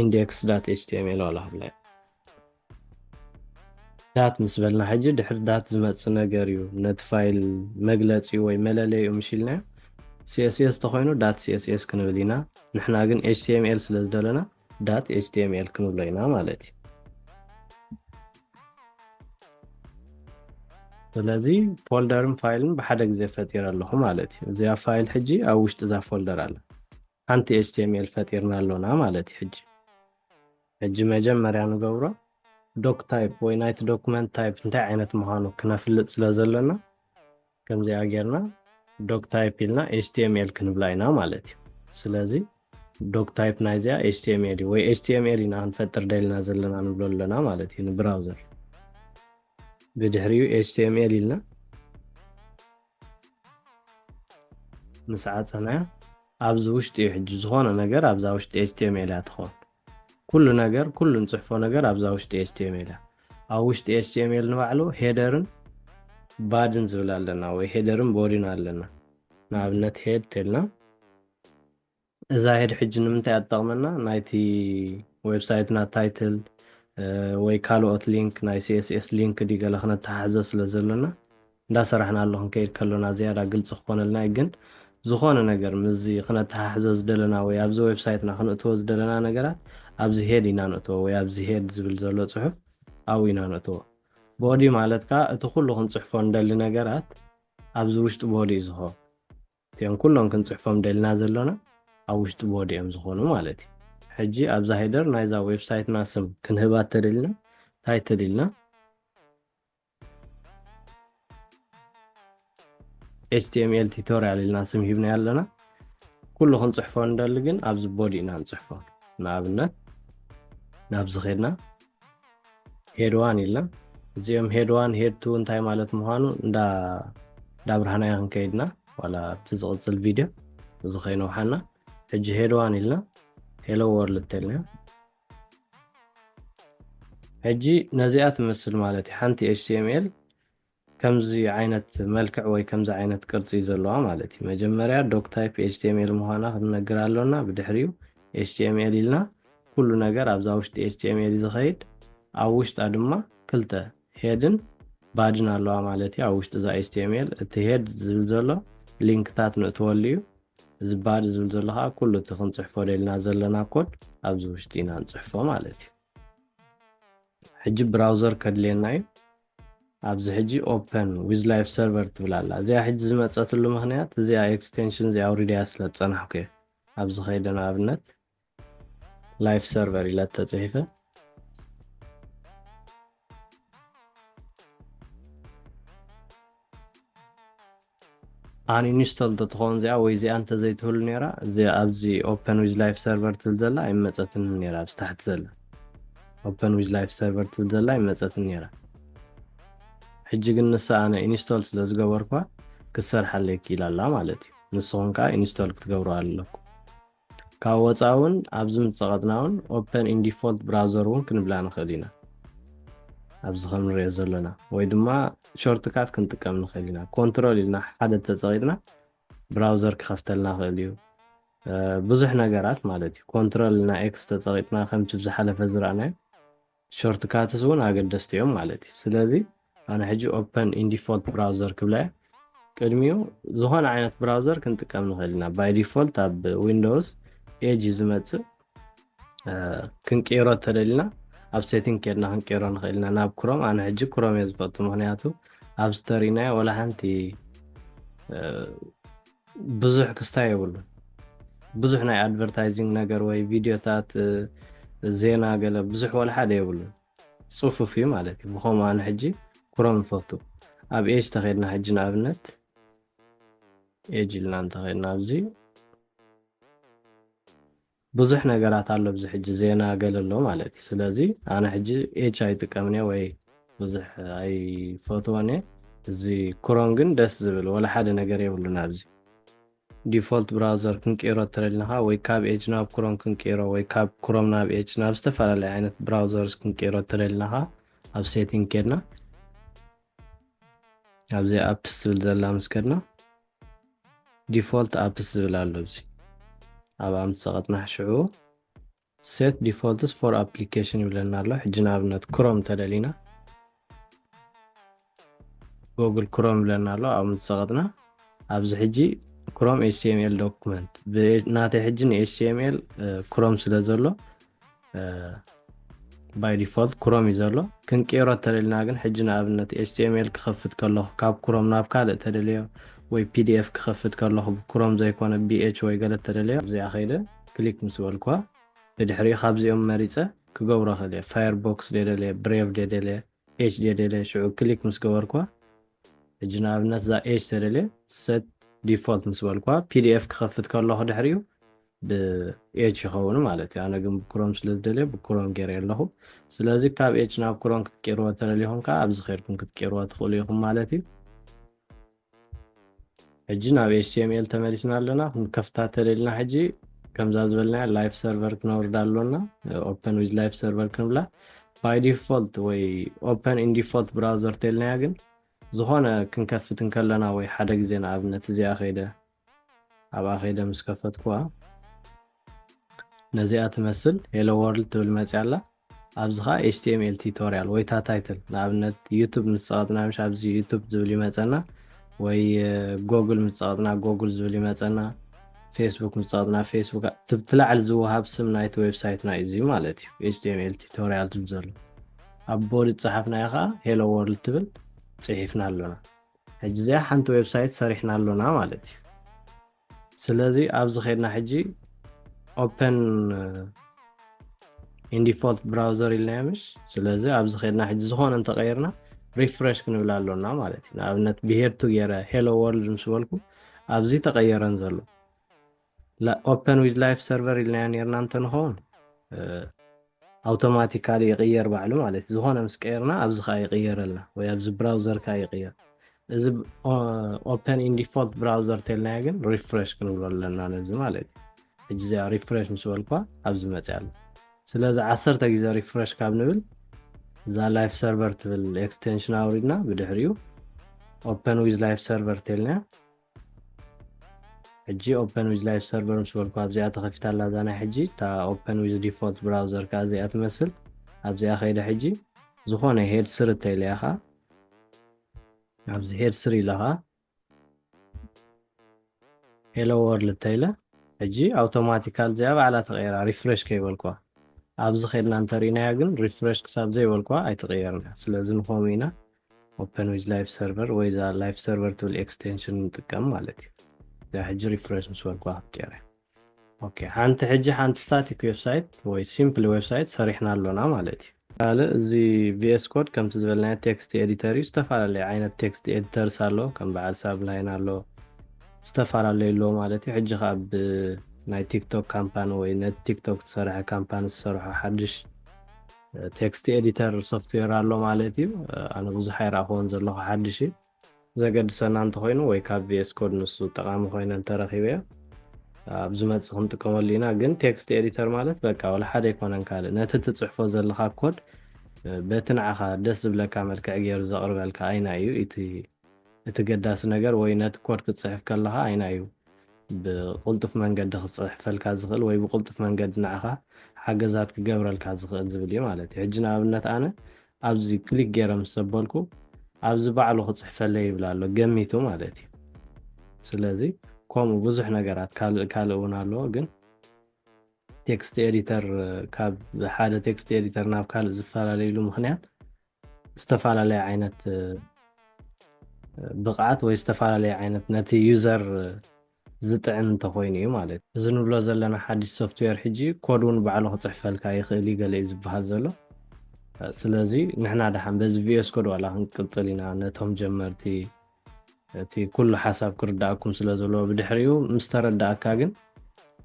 Speaker 1: index.html ዋላ ክብላ እየ ዳት ምስ በልና ሕጂ ድሕሪ ዳት ዝመፅእ ነገር እዩ ነቲ ፋይል መግለፂ ወይ መለለዩ ምሽልና CSS ተኾይኑ ዳት CSS ክንብል ኢና ንሕና ግን HTML ስለ ዝደለና ዳት HTML ክንብሎ ኢና ማለት እዩ ስለዚ ፎልደርን ፋይልን ብሓደ ግዜ ፈጢረ ኣለኹ ማለት እዩ እዚኣ ፋይል ሕጂ ኣብ ውሽጢ እዛ ፎልደር ኣላ ሓንቲ HTML ፈጢርና ኣለና ማለት እዩ ሕጂ መጀመርያ ንገብሮ ዶክ ታይፕ ወይ ናይቲ ዶክመንት ታይፕ እንታይ ዓይነት ምዃኑ ክነፍልጥ ስለ ዘለና ከምዚኣ ጌርና ዶክ ታይፕ ኢልና HTML ክንብላ ኢና ማለት እዩ ስለዚ ዶክ ታይፕ ናይዚኣ HTML ወይ HTML ኢና ክንፈጥር ደሊና ዘለና ንብሎ ኣለና ማለት እዩ ንብራውዘር بدحريو HTML إلنا مساعد صناعة أبز وشت يحج زخانة نجار أبز وشت HTML أتخون كل نجار كل نصحفه نجار أبز وشت HTML أو وشت HTML نوعله هيدرن بعدين زول لنا وهيدرن بورين لنا نابنت هيد تلنا إذا هيد حج نمتى أتضمنا نايتي ويب سايتنا تايتل ወይ ካልኦት ሊንክ ናይ CSS ሊንክ ዲገለ ክነተሓሕዞ ስለ ዘለና እንዳሰራሕና ኣለኹ ከይድ ከሎና ዝያዳ ግልጽ ክኾነልና ግን ዝኾነ ነገር ምዚ ክነተሓሕዞ ዝደለና ወይ ኣብዚ ዌብሳይትና ክንእትዎ ዝደለና ነገራት ኣብዚ ሄድ ኢና ንእትዎ ወይ ኣብዚ ሄድ ዝብል ዘሎ ጽሑፍ ኣው ኢና ንእትዎ ቦዲ ማለት ከዓ እቲ ኩሉ ክንጽሕፎ እንደሊ ነገራት ኣብዚ ውሽጢ ቦዲ ዝሆ እቲኦም ኩሎም ክንጽሕፎም ደልና ዘለና ኣብ ውሽጢ ቦዲ እዮም ዝኾኑ ማለት እዩ حجي أبزا هيدر نايزا ويب سايت ناسم كنهبات تدلنا تايتل لنا HTML tutorial اللي ناسم هبنا يالنا كله خنصحفون دلقن أبز بودي نانصحفون نابنا نابز خيرنا هيدوان إلا زيهم هيدوان هيد تو انتاي مالت مهانو دا برهانا يهن كيدنا ولا بتزغط الفيديو زخينو حانا حجي هيدوان إلا hello world تلنا هجي نزيات مثل مالتي حنتي HTML كمزي عينة ملكع وي كمزي عينة قرصي زلوها مالتي مجمريا دوك تايب HTML مهانا نقرا لنا بدحريو HTML لنا كل نقر ابزا وشت HTML زخيد او وشت ادما كلتا هيدن بعدنا لها مالتي او وشت زا HTML تهيد زلزلو لينك تات نتوليو زباد زلزلها كله تخنصحفو ديلنا زلنا كود ابز وشتينا نصحفو مالتي حجي براوزر كدليناي ابز حجي اوبن ويز لايف سيرفر تبلالا زي حجي زمصاتلو مخنيات زي اكستنشن زي اوريدي اسلا تصنحكي ابز خيدنا ابنت لايف سيرفر إلى التصحيفة أنا إنستول تتخون زي أو إذا أنت زي تقول نيرا زي أبزي open with live server تلزلا إما تساتن نيرا بس تحت زلا open with live server تلزلا إما تساتن نيرا حجي قلنا أنا إنستول سلزقا ورقا كسر حليك إلى الله مالتي نصون كا إنستول كتقوروا على لكم كاواتاون أبزم تساقطناون open in default browser ون كنبلانا خلينا أبز خلنا ريزلنا ويدما شورتكات كنتقام نخلينا كنترول لنا حدا تساقطنا براوزر كخفتلنا خليو بزح نگرات مالتي كنترول لنا اكس تساقطنا خمس بزحلف زرعنا شورتكاتس ون أقدستيهم مالتي سلازي أنا حجي open in default browser كبلا قدميو زهون عينت براوزر كنتقام نخلينا باي ديفولت أب ويندوز ايجي زمت كنكيرو تدلنا أب سيتين كيرنا كنكيرو نخلينا ناب كروم أنا حجي كروم يزبط مهنياتو أب ستورينا ولا هانتي بزح كستاي يقولون بزح ناي ادفرتايزنج نجر وي فيديوتات زينا قال بزح ولا حدا يقولون صوفوا فيه مالك بخوم أنا حجي كروم فوتو أب إيش تخيلنا حجنا أبنت يجي لنا انتخيلنا أبزي بزح نجرات على بزح حجي زينا قال له مالتي سلازي أنا حجي إيش هاي تكامني وي بزح أي فوتواني زي كرونجن دس زبل ولا حدا نجر يقولون أبزي ديفولت براوزر كنكيرو ترلنها وي كاب ايج ناب كروم كنكيرو وي كاب كروم ناب ايج ناب استفعل عينت براوزرز كنكيرو ترلنها اب سيتين كيرنا اب زي ابس تلزلا مسكرنا ديفولت ابس زبلالو بزي اب ام تسقطنا حشعو set defaults for application يبلنا له حجنا ابنت كروم تدلينا جوجل كروم يبلنا له ام تسقطنا ابز حجي كروم HTML دوكمنت بناتي حجني HTML كروم سلازلو باي ديفولت كروم يزلو كنكيرو تدلنا كن حجنا ابنت HTML كخفت كله كاب كروم ناب كاد تدليو وي PDF كخفت كله بكروم زي كون BH وي قالت تدليو زي اخيده كليك مسولكوا بدحري خابزيوم مريصه كغورا خلي فايربوكس ديدلي بريف ديدلي H ديدلي شو كليك مسكوركوا حجنا ابنت ذا H تدلي set ديفولت مسولكوا PDF كخفت كله دحريو بኤች ይኸውን ማለት እዩ ኣነ ግን ብክሮም ስለዝደልየ ብክሮም ገይረ ኣለኹ ስለዚ ካብ ኤች ናብ ክሮም ክትቀይርዎ ተደልይኹም ከዓ ኣብዚ ኸይድኩም ክትቀይርዎ ትኽእሉ ኢኹም ማለት እዩ ሕጂ ናብ HTML ተመሊስና ኣለና ክንከፍታ ተደሊና ሕጂ ከምዛ ዝበልና ላይቭ ሰርቨር ክነውርዳ ኣለና ኦፕን ዊዝ ላይቭ ሰርቨር ክንብላ ባይ ዲፎልት ወይ ኦፕን ኢን ዲፎልት ብራውዘር ተልናያ ግን ዝኾነ ክንከፍት እንከለና ወይ ሓደ ግዜ ንኣብነት እዚኣ ኸይደ ኣብኣ ኸይደ ምስ ከፈትኩዋ نزيئة تمثل هيلو وورلد تبل مجالة أبزخا HTML tutorial ويتا تايتل نابنت يوتيوب متصادنا مش أبزي يوتيوب زولي مجانا وي جوجل متصادنا جوجل زولي مجانا فيسبوك متصادنا فيسبوك تبتلع الزوها بسم نايت ويب سايت نايزي مالتي HTML tutorial تبزلو أبوري تصحفنا يخا هيلو وورلد تبل تصحفنا لنا هجزيا حانت ويب سايت صريحنا لنا مالتي سلازي أبزخيرنا حجي open in default browser إلنامش سلازي أبز خيرنا حج زخون أنت غيرنا refresh كنبلا لنا مالتي نابنت بهير تغيره hello world مسوالكو أبزي تغيرن زلو لا open with live server إلنانيرنا أنت نخون automatically يغير بعلو مالتي زخون أمس كيرنا أبز خا يغير لنا ويابز براوزر كا يغير إذا open in default browser تلناغن refresh كنبلا لنا نزي مالتي اجزاء ريفرش مسوالكوا ابز مصال سلاذا 10 غيزه ريفرش كاب نبل ذا لايف سيرفر تبل اكستنشن اوريدنا بدحريو اوبن ويز لايف سيرفر تلنا اجي اوبن ويز لايف سيرفر مسوالكوا ابزا تخفيتالا زانا حجي تا اوبن ويز ديفولت براوزر كازي اتمثل ابزا خيده حجي زخونه هيد سر تيلياخا ابز هيد سري لها هيلو وورلد تيلا اجي اوتوماتيكال زياب على تغيير ريفرش كيبلكوا ابز خيدنا انترينا يغن ريفرش كساب زي بلكوا اي تغيرنا سلازم نقومينا اوبن ويز لايف سيرفر ويزا لايف سيرفر تول اكستنشن نتقم مالتي دا حج ريفرش مسوالكوا كيره اوكي حانت حجي حانت ستاتيك ويب سايت ወይ ሲምፕል ዌብ ሳይት ሰሪሕና ኣሎና ማለት እዩ ካልእ እዚ ቪኤስ ኮድ ከምቲ ዝበልናዮ ቴክስት ኤዲተር እዩ ዝተፈላለዩ ዓይነት ቴክስት ኤዲተርስ ኣሎ ከም በዓል ሳብላይን ኣሎ ዝተፈላለዩ ኣለዎ ማለት እዩ ሕጂ ከዓ ብናይ ቲክቶክ ካምፓኒ ወይ ነቲ ቲክቶክ ዝሰርሐ ካምፓኒ ዝሰርሖ ሓድሽ ቴክስት ኤዲተር ሶፍትዌር ኣሎ ማለት እዩ ኣነ ብዙሕ ኣይረኣኽዎን ዘለኹ ሓድሽ እዩ ዘገድሰና እንተኮይኑ ወይ ካብ ቪኤስ ኮድ ንሱ ጠቃሚ ኮይነ እንተረኺበ ኣብዚ መፅእ ክንጥቀመሉ ኢና ግን ቴክስት ኤዲተር ማለት በቃ ወላ ሓደ ይኮነን ካልእ ነቲ ትፅሕፎ ዘለካ ኮድ በቲ ንዓኻ ደስ ዝብለካ መልክዕ ገይሩ ዘቕርበልካ ኣይና እዩ እቲ ገዳሲ ነገር ወይ ነቲ ኮድ ክትፅሕፍ ከለካ ኣይና እዩ ብቁልጡፍ መንገዲ ክትፅሕፈልካ ዝኽእል ወይ ብቁልጡፍ መንገዲ ንዓኻ ሓገዛት ክገብረልካ ዝኽእል ዝብል እዩ ማለት እዩ ሕጂ ንኣብነት ኣነ ኣብዚ ክሊክ ገይረ ምስ ዘበልኩ ኣብዚ ባዕሉ ክፅሕፈለይ ይብል ኣሎ ገሚቱ ማለት እዩ ስለዚ ከምኡ ብዙሕ ነገራት ካልእ እውን ኣለዎ ግን ቴክስት ኤዲተር ካብ ሓደ ቴክስት ኤዲተር ናብ ካልእ ዝፈላለየሉ ምክንያት ዝተፈላለዩ ዓይነት ብቕዓት ወይ ዝተፈላለዩ ዓይነት ነቲ ዩዘር ዝጥዕም እንተኮይኑ እዩ ማለት እዩ እዚ ንብሎ ዘለና ሓድሽ ሶፍትዌር ሕጂ ኮድ እውን ባዕሉ ክፅሕፈልካ ይኽእል እዩ ገለ እዩ ዝበሃል ዘሎ ስለዚ ንሕና ድሓን በዚ ቪኤስ ኮድ ዋላ ክንቅፅል ኢና ነቶም ጀመርቲ እቲ ኩሉ ሓሳብ ክርዳእኩም ስለ ዘለዎ ብድሕሪኡ ምስ ተረዳእካ ግን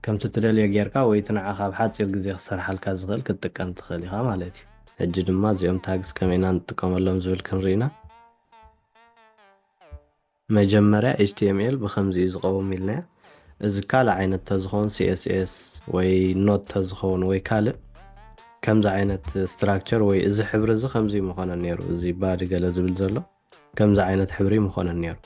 Speaker 1: ከምቲ ትደልዮ ጌርካ ወይ እቲ ንዓኻ ብሓፂር ግዜ ክሰርሓልካ ዝኽእል ክትጥቀም ትኽእል ኢኻ ማለት እዩ ሕጂ ድማ እዚኦም ታግስ ከመይ ኢና ንጥቀመሎም ዝብል ክንርኢ ኢና መጀመርያ HTML ብከምዚ እዩ ዝቐውም ኢልና እዚ ካልእ ዓይነት ተዝኸውን CSS ወይ ኖት ተዝኸውን ወይ ካልእ ከምዚ ዓይነት ስትራክቸር ወይ እዚ ሕብሪ እዚ ከምዚ ምኾነ ነይሩ እዚ ባዲ ገለ ዝብል ዘሎ ከምዚ ዓይነት ሕብሪ ምኾነ ነይሩ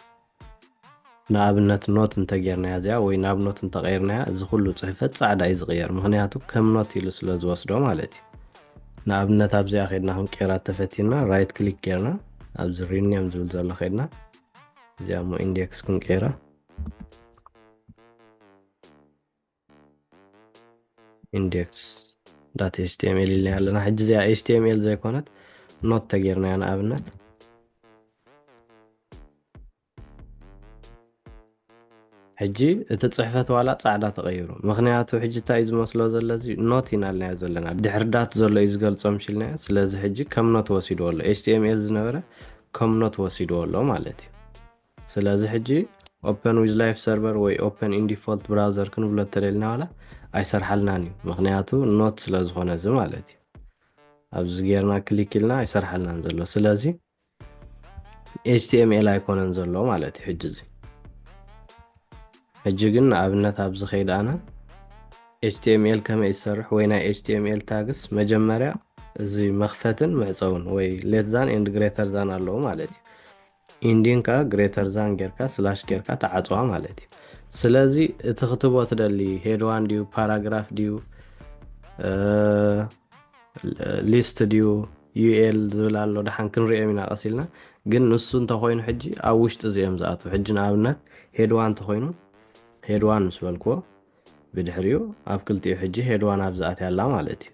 Speaker 1: ንኣብነት ኖት እንተጌርናያ እዚኣ ወይ ናብ ኖት እንተቐይርናያ እዚ ኩሉ ፅሕፈት ፃዕዳ እዩ ዝቕየር ምክንያቱ ከም ኖት ኢሉ ስለ ዝወስዶ ማለት እዩ ንኣብነት ኣብዚኣ ኸይድና ክንቀይራ ተፈቲና ራይት ክሊክ ጌርና ኣብዚ ሪኔም ዝብል ዘሎ ኸይድና እዚኣ ሞ ኢንዴክስ ክንቀይራ ኢንዴክስ ዳት HTML ኢልና ኣለና ሕጂ እዚኣ HTML ዘይኮነት ኖት ተጌርናያ ንኣብነት ሕጂ እቲ ፅሕፈት ዋላ ፃዕዳ ተቐይሩ ምክንያቱ ሕጂ እንታይ እዩ ዝመስሎ ዘሎ እዚ ኖት ኢና ልናዮ ዘለና ድሕሪ ዳት ዘሎ እዩ ዝገልፆም ሽልናዮ ስለዚ ሕጂ ከም ኖት ወሲድዎ ኣሎ HTML ዝነበረ ከም ኖት ወሲድዎ ኣሎ ማለት እዩ ስለዚ ሕጂ ኦፕን ዊዝ ላይፍ ሰርቨር ወይ ኦፕን ኢን ዲፎልት ብራውዘር ክንብሎ ተደሊና ዋላ ኣይሰርሓልናን እዩ ምክንያቱ ኖት ስለ ዝኾነ እዚ ማለት እዩ ኣብዚ ጌርና ክሊክ ኢልና ኣይሰርሓልናን ዘሎ ስለዚ HTML ኣይኮነን ዘሎ ማለት እዩ ሕጂ እዚ ሕጂ ግን ንኣብነት ኣብዚ ኸይድ ኣነ HTML ከመይ ይሰርሕ ወይ ናይ HTML ታግስ መጀመርያ እዚ መኽፈትን መዕፀውን ወይ ሌት ዛን ኤንድ ግሬተር ዛን ኣለዎ ማለት እዩ ኢንዲንካ ግሬተር ዛን ጌርካ ስላሽ ጌርካ ተዓፅዋ ማለት እዩ ስለዚ እቲ ክትቦ ትደሊ ሄድ ዋን ድዩ ፓራግራፍ ድዩ ሊስት ድዩ UL ዝብል ኣሎ ድሓን ክንሪኦም ኢና ቀሲልና ግን ንሱ እንተኮይኑ ሕጂ ኣብ ውሽጢ እዚኦም ዝኣቱ ሕጂ ንኣብነት ሄድ ዋን እንተኮይኑ ሄድ ዋን ምስ በልክዎ ብድሕሪኡ ኣብ ክልቲኡ ሕጂ ሄድ ዋን ኣብ ዝኣት ያላ ማለት እዩ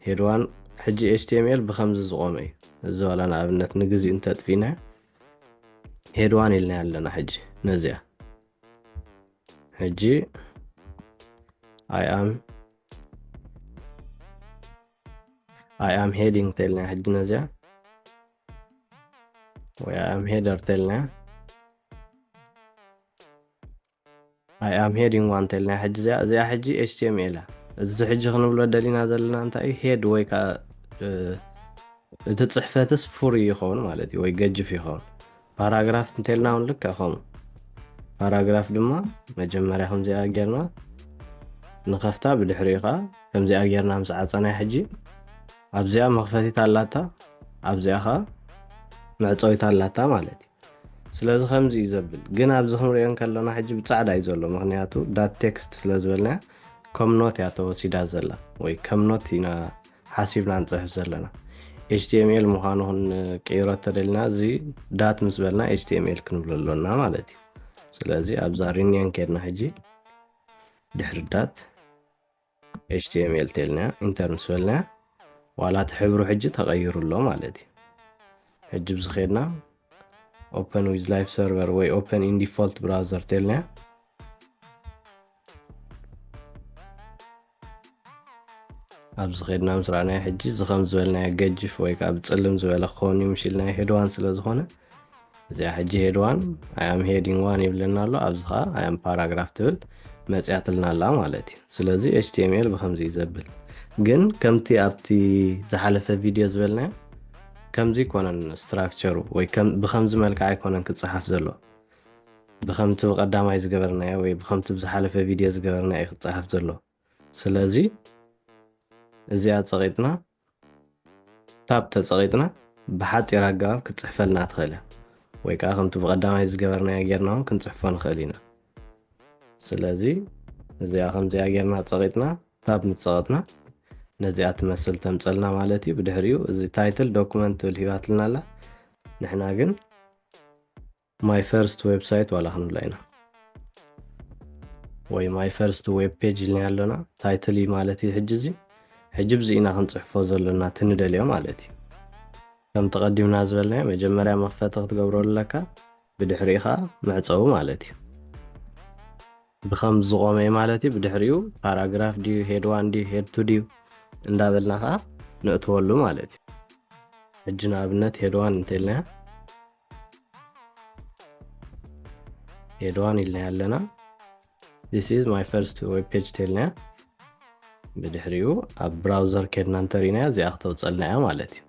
Speaker 1: ሄድ ዋን ሕጂ HTML ብከምዚ ዝቆመ እዩ እዚ ዋላ ንኣብነት ንግዚኡ እንተጥፊና ሄድ ዋን ኢልና ያለና ሕጂ ነዚኣ ሕጂ I am heading ተልና ሕጂ ነዚኣ ወይ I am header ተልና I am heading one ተልና ሕጂ እዚኣ ሕጂ HTML እዚ ሕጂ ክንብሎ ደሊና ዘለና እንታይ ሄድ ወይ ካ እቲ ፅሕፈትስ ፉር ይኸውን ማለት እዩ ወይ ገጅፍ ይኸውን ፓራግራፍ እንተልና እውን ልክ ከምኡ ፓራግራፍ ድማ መጀመርያ ከምዚኣ ጌርና ንኸፍታ ብድሕሪኡ ኸ ከምዚኣ ጌርና ምስ ዓፀናይ ሕጂ ኣብዚኣ መኽፈቲት ኣላታ ኣብዚኣ ኸ መዕፀዊት ኣላታ ማለት እዩ ስለዚ ከምዚ እዩ ዘብል ግን ኣብዚ ክንሪኦ ከለና ሕጂ ብፃዕዳ እዩ ዘሎ ምክንያቱ ዳት ቴክስት ስለ ዝበልና ከም ኖት እያ ተወሲዳ ዘላ ወይ ከም ኖት ኢና ሓሲብና ንፅሕፍ ዘለና HTML ምዃኑ ክንቅይሮ ተደሊና እዚ ዳት ምስ በልና HTML ክንብሎ ኣለና ማለት እዩ ስለዚ ኣብዛ ሪኔም ከድና ሕጂ ድሕሪ ዳት HTML ተልና ኢንተር ምስ በልና ዋላ እቲ ሕብሩ ሕጂ ተቐይሩ ኣሎ ማለት እዩ ሕጂ ብዚ ኸድና open with live server ወይ open in default browser ተልና ኣብዚ ኸይድና ምስ ረኣናዮ ሕጂ እዚ ከም ዝበልናዮ ገጅፍ ወይ ከዓ ብፅልም ዝበለ ክኸውን እዩ ምሽልናዮ ሄድዋን ስለ ዝኾነ እዚኣ ሕጂ ሄድዋን ኣያም ሄዲንግ ዋን ይብለና ኣሎ ኣብዚ ከዓ ኣያም ፓራግራፍ ትብል መፅያትልና ኣላ ማለት እዩ ስለዚ ኤችቲኤምኤል ብከምዚ እዩ ዘብል ግን ከምቲ ኣብቲ ዝሓለፈ ቪድዮ ዝበልናዮ ከምዚ ይኮነን ስትራክቸሩ ወይ ብከምዚ መልክዕ ኣይኮነን ክፅሓፍ ዘሎ ብከምቲ ብቀዳማይ ዝገበርናዮ ወይ ብከምቲ ብዝሓለፈ ቪድዮ ዝገበርናዮ እዩ ክፅሓፍ ዘሎ ስለዚ እዚኣ ፀቂጥና ታብ ተፀቂጥና ብሓፂር ኣገባብ ክትፅሕፈልና ትኽእል እያ ወይ ከዓ ከምቲ ብቀዳማይ ዝገበርናዮ ጌርና እውን ክንፅሕፎ ንኽእል ኢና ስለዚ እዚኣ ከምዚኣ ጌርና ፀቂጥና ታብ ምፀቐጥና ነዚኣ ትመስል ተምፀልና ማለት እዩ ብድሕሪኡ እዚ ታይትል ዶኩመንት ትብል ሂባትልና ኣላ ንሕና ግን ማይ ፈርስት ዌብሳይት ዋላ ክንብላ ኢና ወይ ማይ ፈርስት ዌብ ፔጅ ኢልና ኣለና ታይትል እዩ ማለት እዩ ሕጂ እዚ ሕጂ ብዚ ኢና ክንፅሕፎ ዘለና ትንደልዮ ማለት እዩ ከም ተቐዲምና ዝበልናዮ መጀመርያ መኽፈቲ ክትገብረሉ ኣለካ ብድሕሪኡ ከዓ መዕፀቡ ማለት እዩ ብከምዚ ዝቆመ እዩ ማለት እዩ ብድሕሪኡ ፓራግራፍ ድዩ ሄድ ዋን ድዩ ሄድ ቱ ድዩ እንዳበልና ከዓ ንእትወሉ ማለት እዩ ሕጂ ንኣብነት ሄድ ዋን እንተኢልናያ ሄድ ዋን ኢልና ኣለና this is my first web page ተኢልናያ ብድሕሪኡ ኣብ ብራውዘር ከድና እንተሪናያ እዚኣ ክተውፀልና እያ ማለት እዩ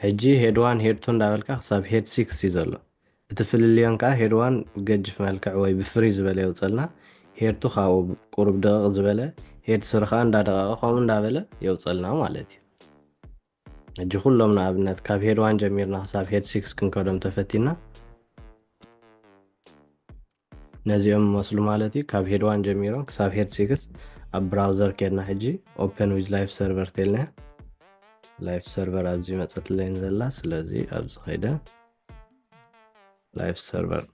Speaker 1: ሕጂ ሄድ ዋን ሄድ ቱ እንዳበልካ ክሳብ ሄድ 6 እዩ ዘሎ እቲ ፍልልዮን ከዓ ሄድ ዋን ገጅፍ መልክዕ ወይ ብፍሪ ዝበለ የውፀልና ሄድ ቱ ካብኡ ቁሩብ ደቂቕ ዝበለ ሄድ ስሪ ከዓ እንዳደቐቐ ከምኡ እንዳበለ የውፀልና ማለት እዩ ሕጂ ኩሎም ንኣብነት ካብ ሄድ ዋን ጀሚርና ክሳብ ሄድ 6 ክንከዶም ተፈቲና ነዚኦም መስሉ ማለት እዩ ካብ ሄድ ዋን ጀሚሮም ክሳብ ሄድ 6 ኣብ ብራውዘር ከድና ሕጂ ኦፕን ዊዝ ላይፍ ሰርቨር ተኢልና ላይፍ ሰርቨር ኣብዚ መፀትለይን ዘላ ስለዚ ኣብዚ ኸይደ ላይፍ ሰርቨር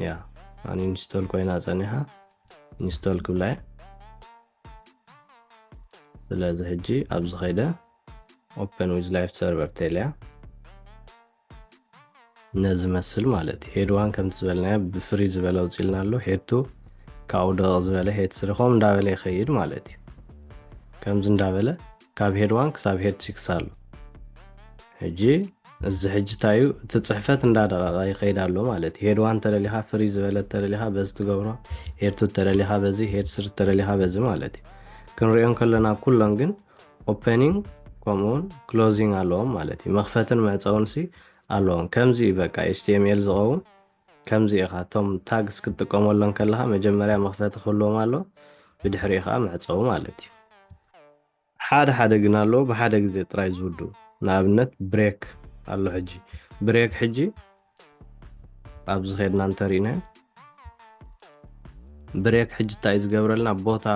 Speaker 1: ያ ኣን ኢንስቶል ኮይና ፀኒሓ ኢንስቶል ክብላ ስለዚ ሕጂ ኣብዚ ኸይደ ኦፕን ዊዝ ላይፍ ሰርቨር ተኢልያ ነዚ መስል ማለት እዩ ሄድ ዋን ከምቲ ዝበልናዮ ብፍሪ ዝበለ ውፅኢልና ኣሎ ሄድ ቱ ካብኡ ደቕ ዝበለ ሄድ ስሪ ከምኡ እንዳበለ ይኸይድ ማለት እዩ ከምዚ እንዳበለ ካብ ሄድ ዋን ክሳብ ሄድ 6 ኣሎ ሕጂ እዚ ሕጂ ታዩ እቲ ፅሕፈት እንዳደቐቐ ይኸይድ ኣሎ ማለት እዩ ሄድ ዋን ተደሊኻ ፍሪ ዝበለ ተደሊኻ በዚ ትገብሮ ሄድ ቱ ተደሊኻ በዚ ሄድ ስሪ ተደሊኻ በዚ ማለት እዩ ክንሪኦም ከለና ኩሎም ግን ኦፕኒንግ ከምኡውን ክሎዚንግ ኣለዎም ማለት እዩ መኽፈትን መዕፀውን ሲ ኣለዎም ከምዚ በቃ ኤችቲኤምኤል ዝኸውን ከምዚ ኢኻ እቶም ታግስ ክትጥቀመሎም ከለኻ መጀመርያ መኽፈቲ ክህልዎም ኣሎ ብድሕሪኡ ከዓ መዕፀው ማለት እዩ ሓደ ሓደ ግን ኣሎ ብሓደ ግዜ ጥራይ ዝውድኡ ንኣብነት ብሬክ ኣሎ ሕጂ ብሬክ ሕጂ ኣብዚ ኸድና እንተሪእናዮ ብሬክ ሕጂ እንታይ ዝገብረልና ቦታ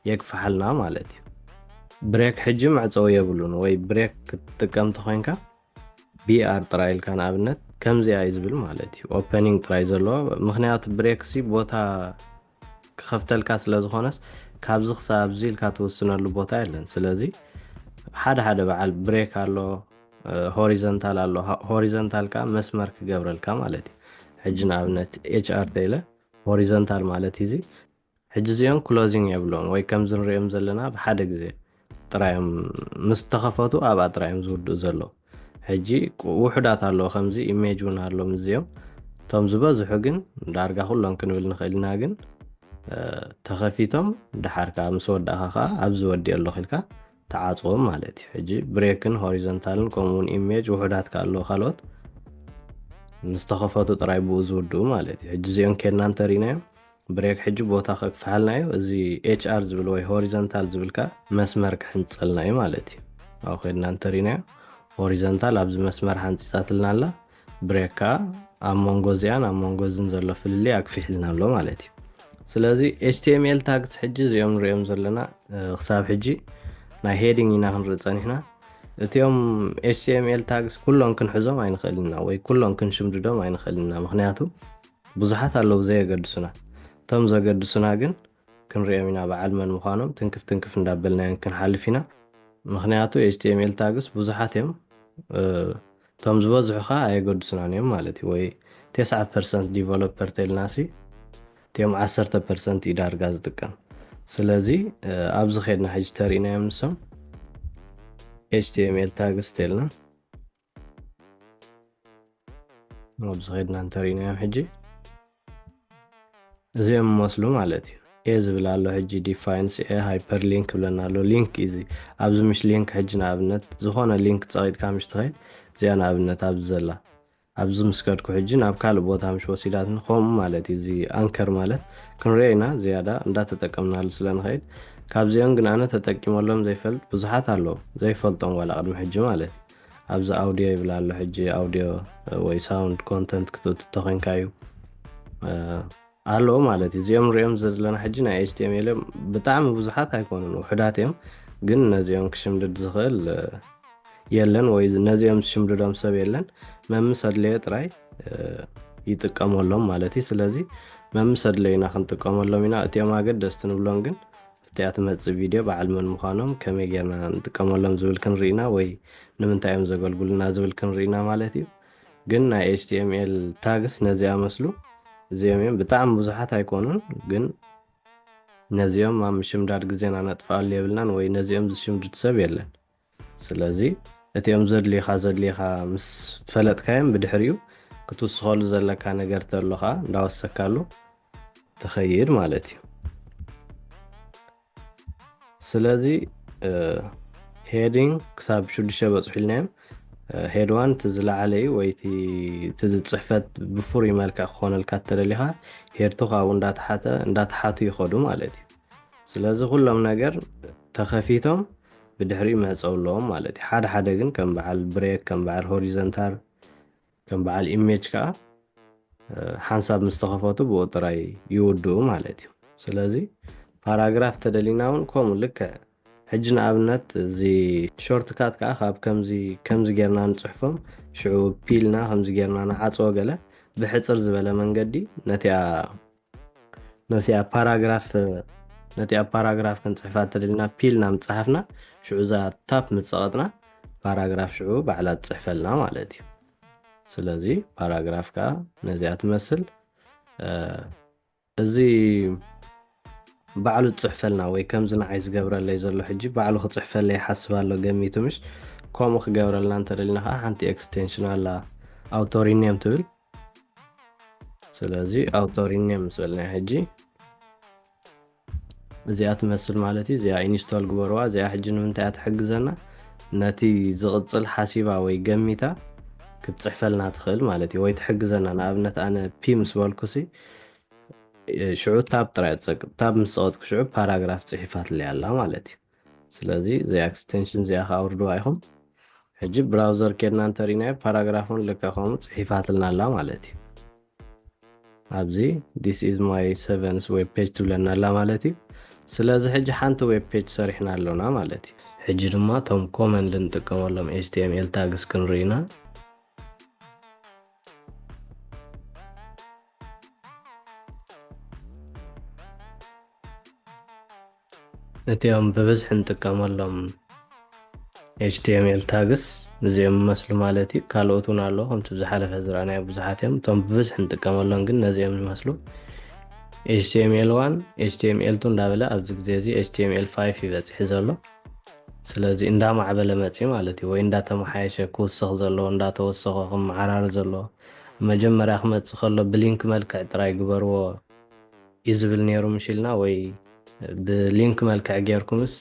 Speaker 1: የግፋሓልና ማለት እዩ ብሬክ ሕጂ መዕፀው የብሉን ወይ ብሬክ ክትጥቀም ተኮይንካ ቢአር ጥራይ ኢልካ ንኣብነት ከምዚኣ እዩ ዝብል ማለት እዩ ኦፕኒንግ ጥራይ ዘለዎ ምክንያቱ ብሬክ ሲ ቦታ ክኸፍተልካ ስለ ዝኾነስ ካብዚ ክሳብ ኣብዚ ኢልካ ትውስነሉ ቦታ የለን ስለዚ ሓደ ሓደ በዓል ብሬክ ኣሎ ሆሪዞንታል ኣሎ ሆሪዞንታል ከዓ መስመር ክገብረልካ ማለት እዩ ሕጂ ንኣብነት ኤችአር ተኢለ ሆሪዞንታል ማለት እዚ ሕጂ እዚኦም ክሎዚንግ የብሎም ወይ ከምዚ ንሪኦም ዘለና ብሓደ ግዜ ጥራዮም ምስ ተኸፈቱ ኣብኣ ጥራዮም ዝውድኡ ዘሎ ሕጂ ውሕዳት ኣለዎ ከምዚ ኢሜጅ እውን ኣሎ ምዝኦም እቶም ዝበዝሑ ግን ዳርጋ ኩሎም ክንብል ንኽእል ኢና ግን ተኸፊቶም ድሓርካ ምስ ወዳእኻ ከዓ ኣብዚ ወዲእ ኣለኹ ኢልካ ተዓፅዎም ማለት እዩ ሕጂ ብሬክን ሆሪዞንታልን ከምኡውን ኢሜጅ ውሕዳት ኣለዎ ካልኦት ምስ ተኸፈቱ ጥራይ ብኡ ዝውድኡ ማለት እዩ ሕጂ እዚኦም ከድና እንተሪእናዮም ብሬክ ሕጂ ቦታ ከክፍሓልናዮ እዚ ኤችአር ዝብል ወይ ሆሪዞንታል ዝብልካ መስመር ክሕንፀልና እዩ ማለት እዩ ኣብኡ ከድና እንተሪእናዮ ሆሪዞንታል ኣብዚ መስመር ሓንፂፃትልና ኣላ ብሬክ ከዓ ኣብ መንጎ እዚኣን ኣብ መንጎ እዝን ዘሎ ፍልልይ ኣክፊሕልና ኣሎ ማለት እዩ ስለዚ ኤችቲኤምኤል ታግስ ሕጂ እዚኦም ንሪኦም ዘለና ክሳብ ሕጂ ናይ ሄዲንግ ኢና ክንርኢ ፀኒሕና እቲኦም ኤችቲኤምኤል ታግስ ኩሎም ክንሕዞም ኣይንኽእልና ወይ ኩሎም ክንሽምድዶም ኣይንኽእልና ምክንያቱ ብዙሓት ኣለዉ ዘየገድሱና እቶም ዘገድሱና ግን ክንሪኦም ኢና በዓል መን ምዃኖም ትንክፍ ትንክፍ እንዳበልናዮን ክንሓልፍ ኢና ምክንያቱ ኤችቲኤምኤል ታግስ ብዙሓት እዮም እቶም ዝበዝሑ ከዓ ኣየገድሱናን እዮም ማለት እዩ ወይ 9% ዲቨሎፐር ተኢልናሲ እቲኦም 10% እዩ ዳርጋ ዝጥቀም ስለዚህ ኣብዚ ኸድና ሕጂ ተሪእናዮም ንሶም HTML ታግስ ተልና ኣብዚ ኸድና እንተሪእናዮም ሕጂ እዚኦም መስሉ ማለት እዩ ኤ ዝብል ኣሎ ሕጂ ዲፋይንስ ኤ ሃይፐርሊንክ ብለና ኣሎ ሊንክ እዚ ኣብዚ ምሽ ሊንክ ሕጂ ንኣብነት ዝኾነ ሊንክ ፀቒጥካ ምሽ ትኸይድ እዚኣ ንኣብነት ኣብዚ ዘላ ኣብዚ ምስ ከድኩ ሕጂ ናብ ካልእ ቦታ ምሽ ወሲዳትን ከምኡ ማለት እዩ እዚ አንከር ማለት ክንሪኦ ኢና ዝያዳ እንዳተጠቀምናሉ ስለንኸይድ ካብዚኦም ግን ኣነ ተጠቂመሎም ዘይፈልጥ ብዙሓት ኣለዉ ዘይፈልጦም ዋላ ቅድሚ ሕጂ ማለት ኣብዚ ኣውድዮ ይብላ ኣሎ ሕጂ ኣውድዮ ወይ ሳውንድ ኮንተንት ክትእትቶ ኮንካ እዩ ኣለዎ ማለት እዩ እዚኦም ንሪኦም ዘለና ሕጂ ናይ HTML ብጣዕሚ ብዙሓት ኣይኮኑን ውሕዳት እዮም ግን ነዚኦም ክሽምድድ ዝኽእል የለን ወይ ነዚኦም ዝሽምድዶም ሰብ የለን መምስ ኣድለየ ጥራይ ይጥቀመሎም ማለት እዩ ስለዚ መምስ ኣድለዩና ክንጥቀመሎም ኢና እቲኦም ኣገደስቲ ንብሎም ግን እቲኣ ትመፅእ ቪድዮ በዓል መን ምዃኖም ከመይ ጌርና ንጥቀመሎም ዝብል ክንርኢና ወይ ንምንታይ እዮም ዘገልግሉና ዝብል ክንርኢና ማለት እዩ ግን ናይ HTML ታግስ ነዚኣ መስሉ እዚኦም እዮም ብጣዕሚ ብዙሓት ኣይኮኑን ግን ነዚኦም ኣብ ምሽምዳድ ግዜና ነጥፍኣሉ የብልናን ወይ ነዚኦም ዝሽምድድ ሰብ የለን ስለዚ እቲኦም ዘድልይኻ ምስ ፈለጥካዮም ብድሕሪኡ ክትውስኸሉ ዘለካ ነገር ተሎኻ እንዳወሰካሉ ትኸይድ ማለት እዩ ስለዚ ሄዲንግ ክሳብ 6 በፅሑ ኢልናዮም ሄድ 1 ትዝለዓለ እዩ ወይ ትፅሕፈት ብፍሩይ መልክዕ ክኾነልካ እተደሊኻ ሄድ 2 ካብኡ እንዳተሓቱ ይኸዱ ማለት እዩ ስለዚ ኩሎም ነገር ተኸፊቶም ብድሕሪ መፀውለዎም ማለት እዩ ሓደ ሓደ ግን ከም በዓል ብሬክ ከም በዓል ሆሪዘንታል ከም በዓል ኢሜጅ ከዓ ሓንሳብ ምስ ተኸፈቱ ብኡ ጥራይ ይውድኡ ማለት እዩ ስለዚ ፓራግራፍ ተደሊና እውን ከምኡ ልክዕ ሕጂ ንኣብነት እዚ ሾርት ካት ከዓ ካብ ከምዚ ጌርና ንፅሕፎም ሽዑ ፒልና ከምዚ ጌርና ንዓፅዎ ገለ ብሕፅር ዝበለ መንገዲ ነቲኣ ፓራግራፍ ክንፅሕፋ ተደሊና ፒልና ምፅሓፍና ሽዑ እዛ ታፕ ምፀቐጥና ፓራግራፍ ሽዑ ባዕላ ትፅሕፈልና ማለት እዩ ስለዚ ፓራግራፍ ከዓ ነዚኣ ትመስል እዚ ባዕሉ ፅሕፈልና ወይ ከምዚ ንዓይ ዝገብረለይ ዘሎ ሕጂ ባዕሉ ክፅሕፈለይ ይሓስብ ኣሎ ገሚቱ ምሽ ከምኡ ክገብረልና እንተደሊና ከዓ ሓንቲ ኤክስቴንሽን ኣላ ኣውቶሪኔም ትብል ስለዚ ኣውቶሪኔም ምስ በልና ሕጂ እዚኣ ትመስል ማለት እዩ እዚኣ ኢንስቶል ግበርዋ እዚኣ ሕጂ ንምንታይ እያ ትሕግዘና ነቲ ዝቕፅል ሓሲባ ወይ ገሚታ ክትፅሕፈልና ትኽእል ማለት እዩ ወይ ትሕግዘና ንኣብነት ኣነ ፒ ምስ በልኩሲ ሽዑ ታብ ጥራይ ትፀቅጥ ታብ ምስ ፀቐጥኩ ሽዑ ፓራግራፍ ፅሒፋትለይ ኣላ ማለት እዩ ስለዚ እዚኣ ኤክስቴንሽን እዚኣ ከዓ ኣውርድዋ ኢኹም ሕጂ ብራውዘር ኬድና እንተሪእናዮ ፓራግራፉን ልክዕ ከምኡ ፅሒፋትልና ኣላ ማለት እዩ ኣብዚ this is my 7th web page ትብለና ኣላ ማለት እዩ ስለዚ ሕጂ ሓንቲ ዌብ ፔጅ ሰሪሕና ኣለና ማለት እዩ ሕጂ ድማ ቶም ኮመንድ እንጥቀመሎም HTML ታግስ ክንርኢና እቲኦም ብብዝሒ እንጥቀመሎም HTML ታግስ እዚኦም መስሉ ማለት እዩ ካልኦት እውን ኣሎ ከምቲ ዝሓለፈ ዝረኣናዮ ብዙሓት እዮም እቶም ብብዝሒ እንጥቀመሎም ግን ነዚኦም ዝመስሉ HTML1 HTML2 እንዳበለ ኣብዚ ግዜ እዚ HTML5 ይበፅሕ ዘሎ ስለዚ እንዳማዕበለ መፅኡ ማለት እዩ ወይ እንዳተመሓየሸ ክውስኽ ዘሎ እንዳተወሰኸ ክመዓራር ዘሎ መጀመርያ ክመፅእ ከሎ ብሊንክ መልክዕ ጥራይ ግበርዎ ይዝብል ነይሩ ምሽልና ወይ ብሊንክ መልክዕ ጌርኩምስ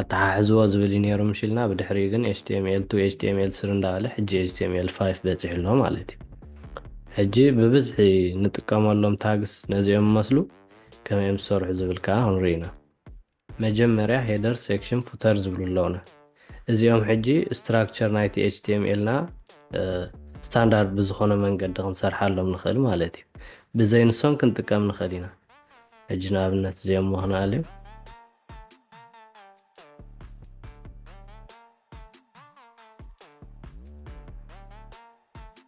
Speaker 1: ኣተሓሕዝዎ ዝብል ነይሩ ምሽልና ብድሕሪ ግን HTML2 HTML3 እንዳበለ ሕጂ HTML5 በፅሕ ኣሎ ማለት እዩ ሕጂ ብብዝሒ ንጥቀመሎም ታግስ ነዚኦም መስሉ ከመይ ዝሰርሑ ዝብል ከዓ ንሪኢና መጀመርያ ሄደር ሴክሽን ፉተር ዝብሉ ኣለውና እዚኦም ሕጂ ስትራክቸር ናይቲ HTML ና ስታንዳርድ ብዝኾነ መንገዲ ክንሰርሓሎም ንኽእል ማለት እዩ ብዘይንሶም ክንጥቀም ንኽእል ኢና ሕጂ ንኣብነት እዚኦም ምኽንኣል እዩ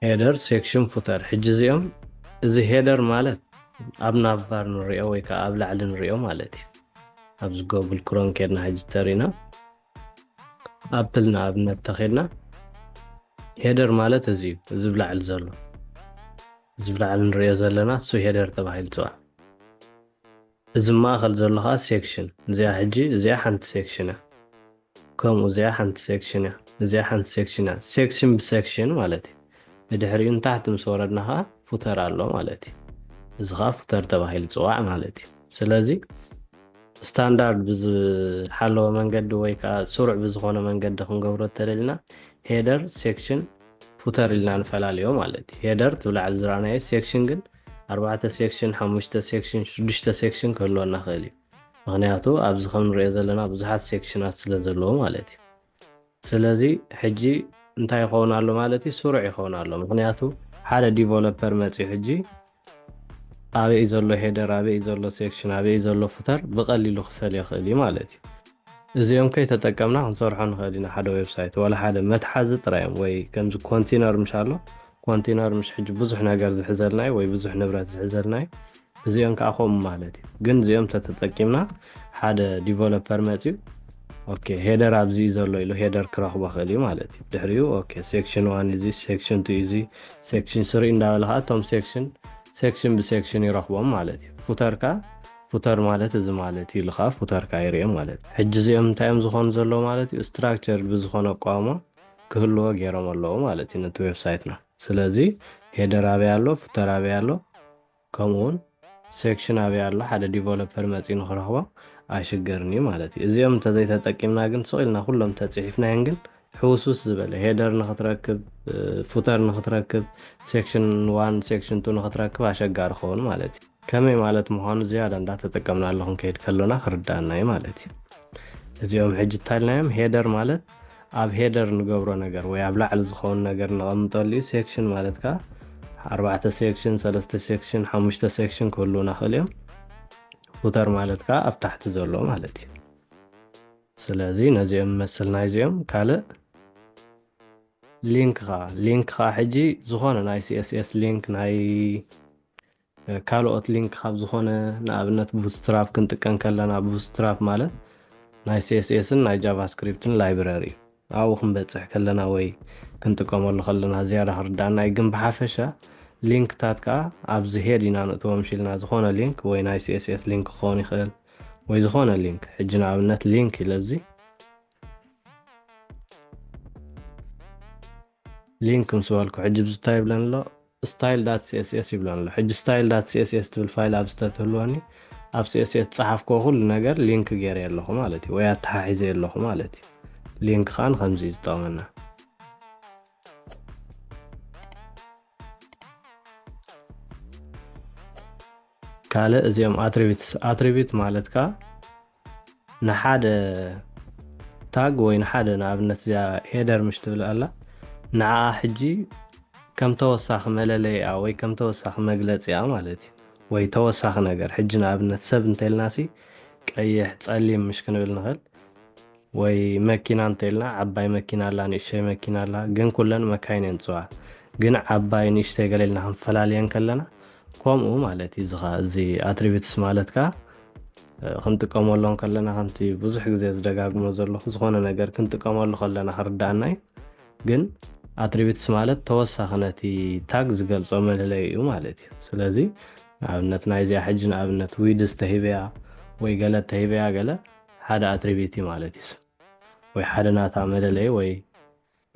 Speaker 1: ሄደር ሴክሽን ፉተር ሕጂ እዚኦም እዚ ሄደር ማለት ኣብ ናብባር ንሪኦ ወይ ከዓ ኣብ ላዕሊ ንሪኦ ማለት እዩ ኣብዚ ጎግል ክሮም ኬድና ሕጂ ተሪና ኣፕል ንኣብነት ተኺድና ሄደር ማለት እዚ እዩ እዚ ብላዕሊ ዘሎ እዚ ብላዕሊ ንሪኦ ዘለና እሱ ሄደር ተባሂሉ ይፅዋዕ እዚ ማእኸል ዘለኻ ሴክሽን እዚኣ ሕጂ እዚኣ ሓንቲ ሴክሽን እያ ከምኡ እዚኣ ሓንቲ ሴክሽን እያ እዚኣ ሓንቲ ሴክሽን እያ ሴክሽን ብሴክሽን ማለት እዩ ብድሕሪኡ ንታሕቲ ምስ ወረድና ኸዓ ፉተር ኣሎ ማለት እዩ እዚ ኸዓ ፉተር ተባሂሉ ይፅዋዕ ማለት እዩ ስለዚ ስታንዳርድ ብዝሓለወ መንገዲ ወይ ከዓ ስሩዕ ብዝኾነ መንገዲ ክንገብሮ ተደሊና ሄደር ሴክሽን ፉተር ኢልና ንፈላለዮ ማለት እዩ ሄደር ትብላዕሊ ዝረኣናዮ ሴክሽን ግን 4 ሴክሽን 5 ሴክሽን 6 ሴክሽን ክህልወና ክእል እዩ ምክንያቱ ኣብዚ ከም ንሪኦ ዘለና ብዙሓት ሴክሽናት ስለ ዘለዎ ማለት እዩ ስለዚ ሕጂ እንታይ ይኸውን ኣሎ ማለት እዩ ስሩዕ ይኸውን ኣሎ ምክንያቱ ሓደ ዲቨሎፐር መፂኡ ሕጂ ኣበይ ዘሎ ሄደር ኣበይ ዘሎ ሴክሽን ኣበይ ዘሎ ፉተር ብቐሊሉ ክፈል ይኽእል እዩ ማለት እዩ እዚኦም ከይተጠቀምና ክንሰርሖ ንኽእል ኢና ሓደ ዌብሳይት ወላ ሓደ መትሓዚ ጥራዮም ወይ ከምዚ ኮንቴነር ምሽ ኣሎ ኮንቴነር ምሽ ሕጂ ብዙሕ ነገር ዝሕዘልናዮ ወይ ብዙሕ ንብረት ዝሕዘልናዮ እዚኦም ከዓ ከምኡ ማለት እዩ ግን እዚኦም ተተጠቂምና ሓደ ዲቨሎፐር መፂኡ ኦኬ ሄደር ኣብዚ ዘሎ ኢሉ ሄደር ክረኽቦ ክእል እዩ ማለት እዩ ድሕሪኡ ኦኬ ሴክሽን 1 እዚ ሴክሽን 2 እዚ ሴክሽን 3 እንዳበለ ከዓ እቶም ሴክሽን ብሴክሽን ይረኽቦም ማለት እዩ ፉተርካ ፉተር ማለት እዚ ማለት እዩ ልኻ ፉተርካ ይርኦም ማለት እዩ ሕጂ እዚኦም እንታይዮም ዝኾኑ ዘለዎ ማለት እዩ ስትራክቸር ብዝኾነ ኣቋሞ ክህልዎ ገይሮም ኣለዎ ማለት እዩ ነቲ ዌብሳይትና ስለዚ ሄደር ኣበይ ኣሎ ፉተር ኣበይ ኣሎ ከምኡውን ሴክሽን ኣበይ ኣሎ ሓደ ዲቨሎፐር መፂኡ ንኽረኽቦ ኣይሽገርኒ ማለት እዩ እዚኦም እንተዘይተጠቂምና ግን ስኢልና ኩሎም ተፅሒፍናዮም ግን ሕውሱስ ዝበለ ሄደር ንኽትረክብ ፉተር ንኽትረክብ ሴክሽን 1 ሴክሽን 2 ንኽትረክብ ኣሸጋሪ ክኸውን ማለት እዩ ከመይ ማለት ምዃኑ ዝያዳ እንዳተጠቀምና ኣለኹ ከይድ ከሎና ክርዳእና እዩ ማለት እዩ እዚኦም ሕጂ እንታልናዮም ሄደር ማለት ኣብ ሄደር ንገብሮ ነገር ወይ ኣብ ላዕሊ ዝኸውን ነገር ንቐምጠሉ እዩ ሴክሽን ማለት ከዓ 4 ሴክሽን 3 ሴክሽን 5 ሴክሽን ክህልውና ክእል እዮም ፉተር ማለት ከዓ ኣብ ታሕቲ ዘሎ ማለት እዩ ስለዚ ነዚኦም መስልና እዚኦም ካልእ ሊንክ ከዓ ሕጂ ዝኾነ ናይ ሲኤስኤስ ሊንክ ናይ ካልኦት ሊንክ ካብ ዝኾነ ንኣብነት ቡትስትራፕ ክንጥቀም ከለና ቡትስትራፕ ማለት ናይ ሲኤስኤስን ናይ ጃቫስክሪፕትን ላይብረሪ እዩ ኣብኡ ክንበፅሕ ከለና ወይ ክንጥቀመሉ ከለና ዝያዳ ክርዳእና ግን ብሓፈሻ ሊንክታት ከዓ ኣብዚ ሄድ ኢና ንእትዎም ሽልና ዝኾነ ሊንክ ወይ ናይ ሲኤስኤስ ሊንክ ክኸውን ይኽእል ወይ ዝኾነ ሊንክ ሕጂ ንኣብነት ሊንክ ኢለብዚ ሊንክ ምስ በልኩ ሕጂ ብዝታይ ይብለን ኣሎ style.css ይብለን ኣሎ ሕጂ style.css ትብል ፋይል ኣብ ዝተትህልወኒ ኣብ CSS ፀሓፍኮ ኩሉ ነገር ሊንክ ገይረ ኣለኹ ማለት እዩ ወይ ኣተሓሒዘ ኣለኹ ማለት እዩ ሊንክ ኻን ከምዚ ዝጠቕመና ካልእ እዚኦም ኣትሪቢዩት ማለት ከዓ ንሓደ ታግ ወይ ንሓደ ንኣብነት እዚኣ ሄደር ምሽ ትብል ኣላ ንዓ ሕጂ ከም ተወሳኺ መለለይኣ ወይ ከም ተወሳኺ መግለፂኣ ማለት እዩ ወይ ተወሳኺ ነገር ሕጂ ንኣብነት ሰብ እንተኢልናሲ ቀይሕ ፀሊም ምሽ ክንብል ንኽእል ወይ መኪና እንተኢልና ዓባይ መኪና ኣላ ንእሽተይ መኪና ኣላ ግን ኩለን መካይን እየን ዝፅውዓ ግን ዓባይ ንእሽተይ ገለ ኢልና ክንፈላለየን ከለና ከምኡ ማለት እዩ እዚ ኣትሪቢዩትስ ማለት ከዓ ክንጥቀመሎም ከለና ከምቲ ብዙሕ ግዜ ዝደጋግሞ ዘለኹ ዝኾነ ነገር ክንጥቀመሉ ከለና ክርዳእና እዩ ግን ኣትሪቢዩትስ ማለት ተወሳኺ ነቲ ታግ ዝገልጾ መለለይ እዩ ማለት እዩ ስለዚ ንኣብነት ናይ እዚኣ ሕጂ ንኣብነት ዊድዝ ተሂበያ ወይ ገለ ተሂበያ ገለ ሓደ ኣትሪቢዩት እዩ ማለት እዩ ወይ ሓደ ናታ መለለይ ወይ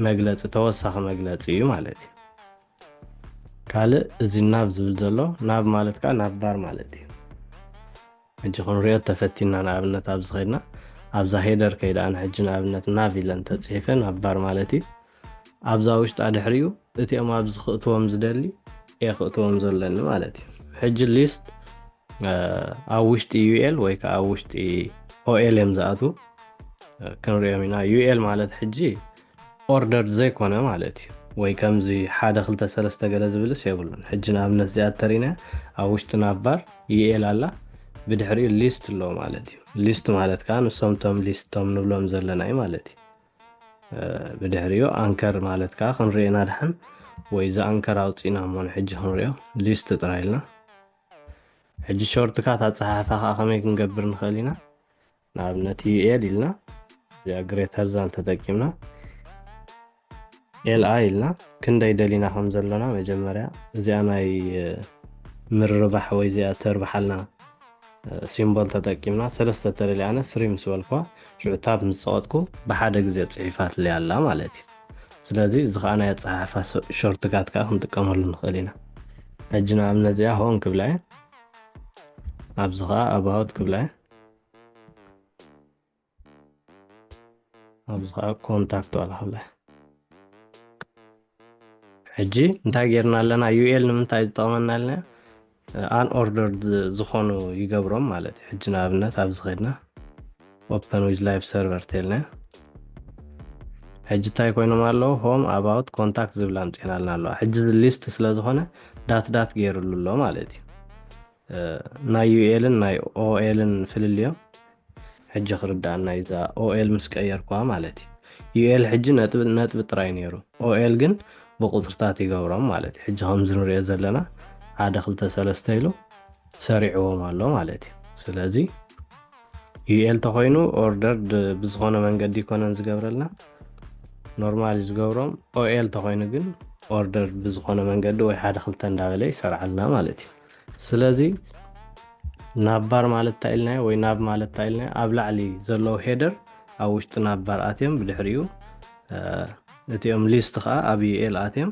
Speaker 1: መግለፂ ተወሳኺ መግለፂ እዩ ማለት እዩ ካልእ እዚ ናብ ዝብል ዘሎ ናብ ማለት ከዓ ናብ ባር ማለት እዩ ሕጂ ክንሪኦ ተፈቲና ንኣብነት ኣብ ዝኸድና ኣብዛ ሄደር ከይዳኣና ሕጂ ንኣብነት ናብ ኢለን ተፅሒፈ ናብ ባር ማለት እዩ ኣብዛ ውሽጢ ድሕሪኡ እቲኦም ኣብዚ ክእትዎም ዝደሊ ክእትዎም ዘለኒ ማለት እዩ ሕጂ ሊስት ኣብ ውሽጢ ዩኤል ወይ ከዓ ኣብ ውሽጢ ኦኤል እዮም ዝኣቱ ክንሪኦም ኢና ዩኤል ማለት ሕጂ ኦርደር ዘይኮነ ማለት እዩ ወይ ከምዚ 1 2 3 ገለ ዝብልስ የብሉን ሕጂ ንኣብነት እዚኣ ተሪና ኣብ ውሽጢ ናብ ባር ዩኤል ኣላ ብድሕሪኡ ሊስት ኣሎ ማለት እዩ ሊስት ማለት ከዓ ንሶም ቶም ሊስቶም ንብሎም ዘለና እዩ ማለት እዩ ብድሕሪኡ አንከር ማለት ከዓ ክንሪእና ድሓን ወይ ዛ አንከር ኣውፂና ሞን ሕጂ ክንሪኦ ሊስት ጥራይልና ሕጂ ሾርት ካት ኣፀሓሕፋ ከዓ ከመይ ክንገብር ንኽእል ኢና ንኣብነት ዩኤል ኢልና እዚኣ ግሬተር ዛን ተጠቂምና ኤልኣይ ኢልና ክንደይ ደሊና ከም ዘለና መጀመርያ እዚኣ ናይ ምርባሕ ወይ እዚኣ ተርባሓልና ሲምቦል ተጠቂምና ሰለስተ ተደልያነ ስሪ ምስ በልኳ ሽዑ ታብ ምስ ፀወጥኩ ብሓደ ግዜ ፅሒፋት ለይ ኣላ ማለት እዩ ስለዚ እዚ ከዓ ናይ ኣፀሓሕፋ ሾርትካት ከዓ ክንጥቀመሉ ንኽእል ኢና ሕጂ ንኣብነት እዚኣ ሆን ክብላ እየ ኣብዚ ከዓ ኣባውት ክብላ እየ ኣብዚ ከዓ ኮንታክት ዋላ ክብላ እየ ሕጂ እንታይ ጌርና ኣለና ዩኤል ንምንታይ ዝጠቕመና ኣለና አንኦርደርድ ዝኾኑ ይገብሮም ማለት እዩ ሕጂ ንኣብነት ኣብዚ ኸድና ኦፕን ዊዝ ላይቭ ሰርቨር ተልና ሕጂ እንታይ ኮይኖም ኣለዉ ሆም ኣባውት ኮንታክት ዝብል ኣምፂና ኣለና ኣለዋ ሕጂ ሊስት ስለ ዝኾነ ዳት ገይሩሉ ኣሎ ማለት እዩ ናይ ዩኤልን ናይ ኦኤልን ፍልልዮም ሕጂ ክርዳእና እዛ ኦኤል ምስ ቀየርኳ ማለት እዩ ዩኤል ሕጂ ነጥቢ ጥራይ ነይሩ ኦኤል ግን ብቁጥርታት ይገብሮም ማለት እዩ ሕጂ ከምዚ ንሪኦ ዘለና 1 2 3 ኢሉ ሰሪዕዎም ኣሎ ማለት እዩ ስለዚ ዩኤል ተኮይኑ ኦርደር ብዝኾነ መንገዲ ይኮነን ዝገብረልና ኖርማሊ ዝገብሮም ኦኤል ተኮይኑ ግን ኦርደር ብዝኾነ መንገዲ ወይ 1 2 እንዳበለ ይሰርዓልና ማለት እዩ ስለዚ ናብ ባር ማለት ታይልና ወይ ናብ ማለት ታይልና ኣብ ላዕሊ ዘለዎ ሄደር ኣብ ውሽጢ ናብ ባር ኣትዮም ብድሕሪኡ እቲኦም ሊስት ከዓ ኣብ ዩኤል ኣትዮም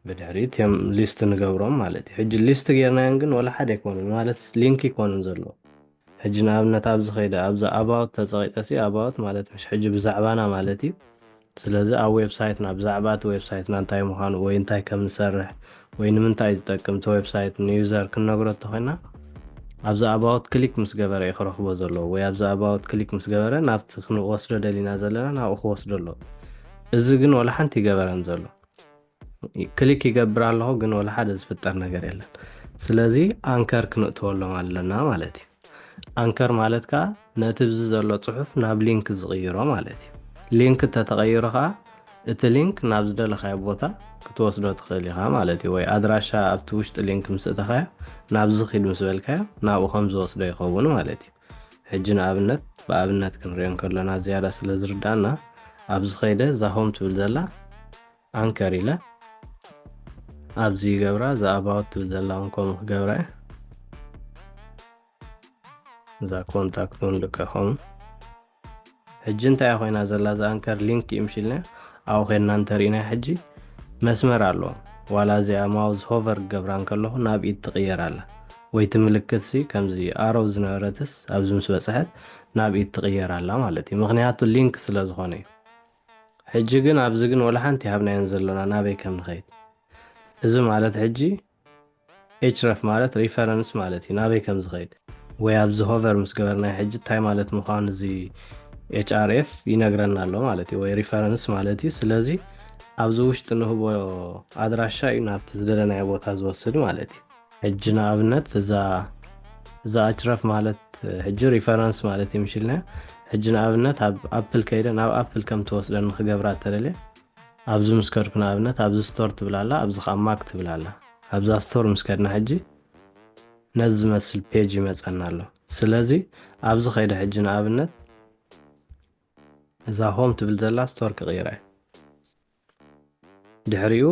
Speaker 1: بدحريت يم ليست نجبرهم مالتي حج الليست غيرنا ينجن ولا حدا يكون مالت لينك يكون زلو حجنا ابنا تابز خيدا ابز اباوت تزغيتسي اباوت مالت مش حج بزعبانا مالتي ስለዚ ኣብ ዌብሳይትና ብዛዕባት ዌብሳይትና እንታይ ምዃኑ ወይ እንታይ ከም ንሰርሕ ወይ ንምንታይ ዝጠቅም ተ ዌብሳይት ንዩዘር ክንነግሮ ተኾይና ኣብዚ ኣባውት ክሊክ ምስ ገበረ ይኽረኽቦ ዘለዎ ወይ ኣብዚ ኣባውት ክሊክ ምስ ገበረ ናብቲ ክንወስዶ ደሊና ዘለና ናብኡ ክወስዶ ኣሎ እዚ ግን ወላ ሓንቲ ይገበረን ዘሎ ክሊክ ይገብር ኣለሁ ግን ወላ ሓደ ዝፍጠር ነገር የለን ስለዚ አንከር ክንእትወሎም ኣለና ማለት እዩ አንከር ማለት ከዓ ነቲ ብዚ ዘሎ ጽሑፍ ናብ ሊንክ ዝቕይሮ ማለት እዩ ሊንክ ተተቀይሮ ከዓ እቲ ሊንክ ናብ ዝደለኻዮ ቦታ ክትወስዶ ትኽእል ኢኻ ማለት እዩ ወይ ኣድራሻ ኣብቲ ውሽጢ ሊንክ ምስእተኻዮ ናብ ዝኺድ ምስ በልካዮ ናብኡ ከም ዝወስዶ ይኸውን ማለት እዩ ሕጂ ንኣብነት ብኣብነት ክንሪኦ ከለና ዝያዳ ስለ ዝርዳእና ኣብዚ ኸይደ እዛ ሆም ትብል ዘላ አንከር ኢለ ኣብዚ ገብራ እዛ ኣባውት ትብል ዘላ ከምኡ ክገብራ እዛ ኮንታክት ንልከኹም ሕጂ እንታይ ኮይና ዘላ ዛ አንከር ሊንክ ይምሽልና ኣው ኸና እንተሪና ሕጂ መስመር ኣሎ ዋላ እዚኣ ማውዝ ሆቨር ገብራን ከለኹ ናብ ኢድ ትቕየራላ ወይ ትምልክት ሲ ከምዚ ኣሮው ዝነበረትስ ኣብዚ ምስ በፅሐት ናብ ኢድ ትቕየራላ ማለት እዩ ምክንያቱ ሊንክ ስለ ዝኾነ እዩ ሕጂ ግን ኣብዚ ግን ወላ ሓንቲ ሃብናየን ዘለና ናበይ ከም ንኸይድ እዚ ማለት ሕጂ href ማለት ሪፈረንስ ማለት እዩ ናበይ ከም ዝኸይድ ወይ ኣብዚ ሆቨር ምስ ገበርና ሕጂ እንታይ ማለት ምዃኑ እዚ href ይነግረና ኣሎ ማለት እዩ ወይ ሪፈረንስ ማለት እዩ ስለዚ ኣብዚ ውሽጢ ንህቦ ኣድራሻ እዩ ናብቲ ዝደለናዮ ቦታ ዝወስድ ማለት እዩ ሕጂ ንኣብነት እዛ href ማለት ሕጂ ሪፈረንስ ማለት ይምሽልና ሕጂ ንኣብነት ኣብ ኣፕል ከይደ ናብ ኣፕል ከም ትወስደን ንኽገብራ ተደልየ ኣብዚ ምስ ከድኩ ንኣብነት ኣብዚ ስቶር ትብላላ ኣብዚ ከዓ ማክ ትብላላ ኣብዛ ስቶር ምስ ከድና ሕጂ ነዚ ዝመስል ፔጅ ይመፀና ኣሎ ስለዚ ኣብዚ ኸይደ ሕጂ ንኣብነት እዛ ሆም ትብል ዘላ ስቶር ክቕይራ ድሕሪኡ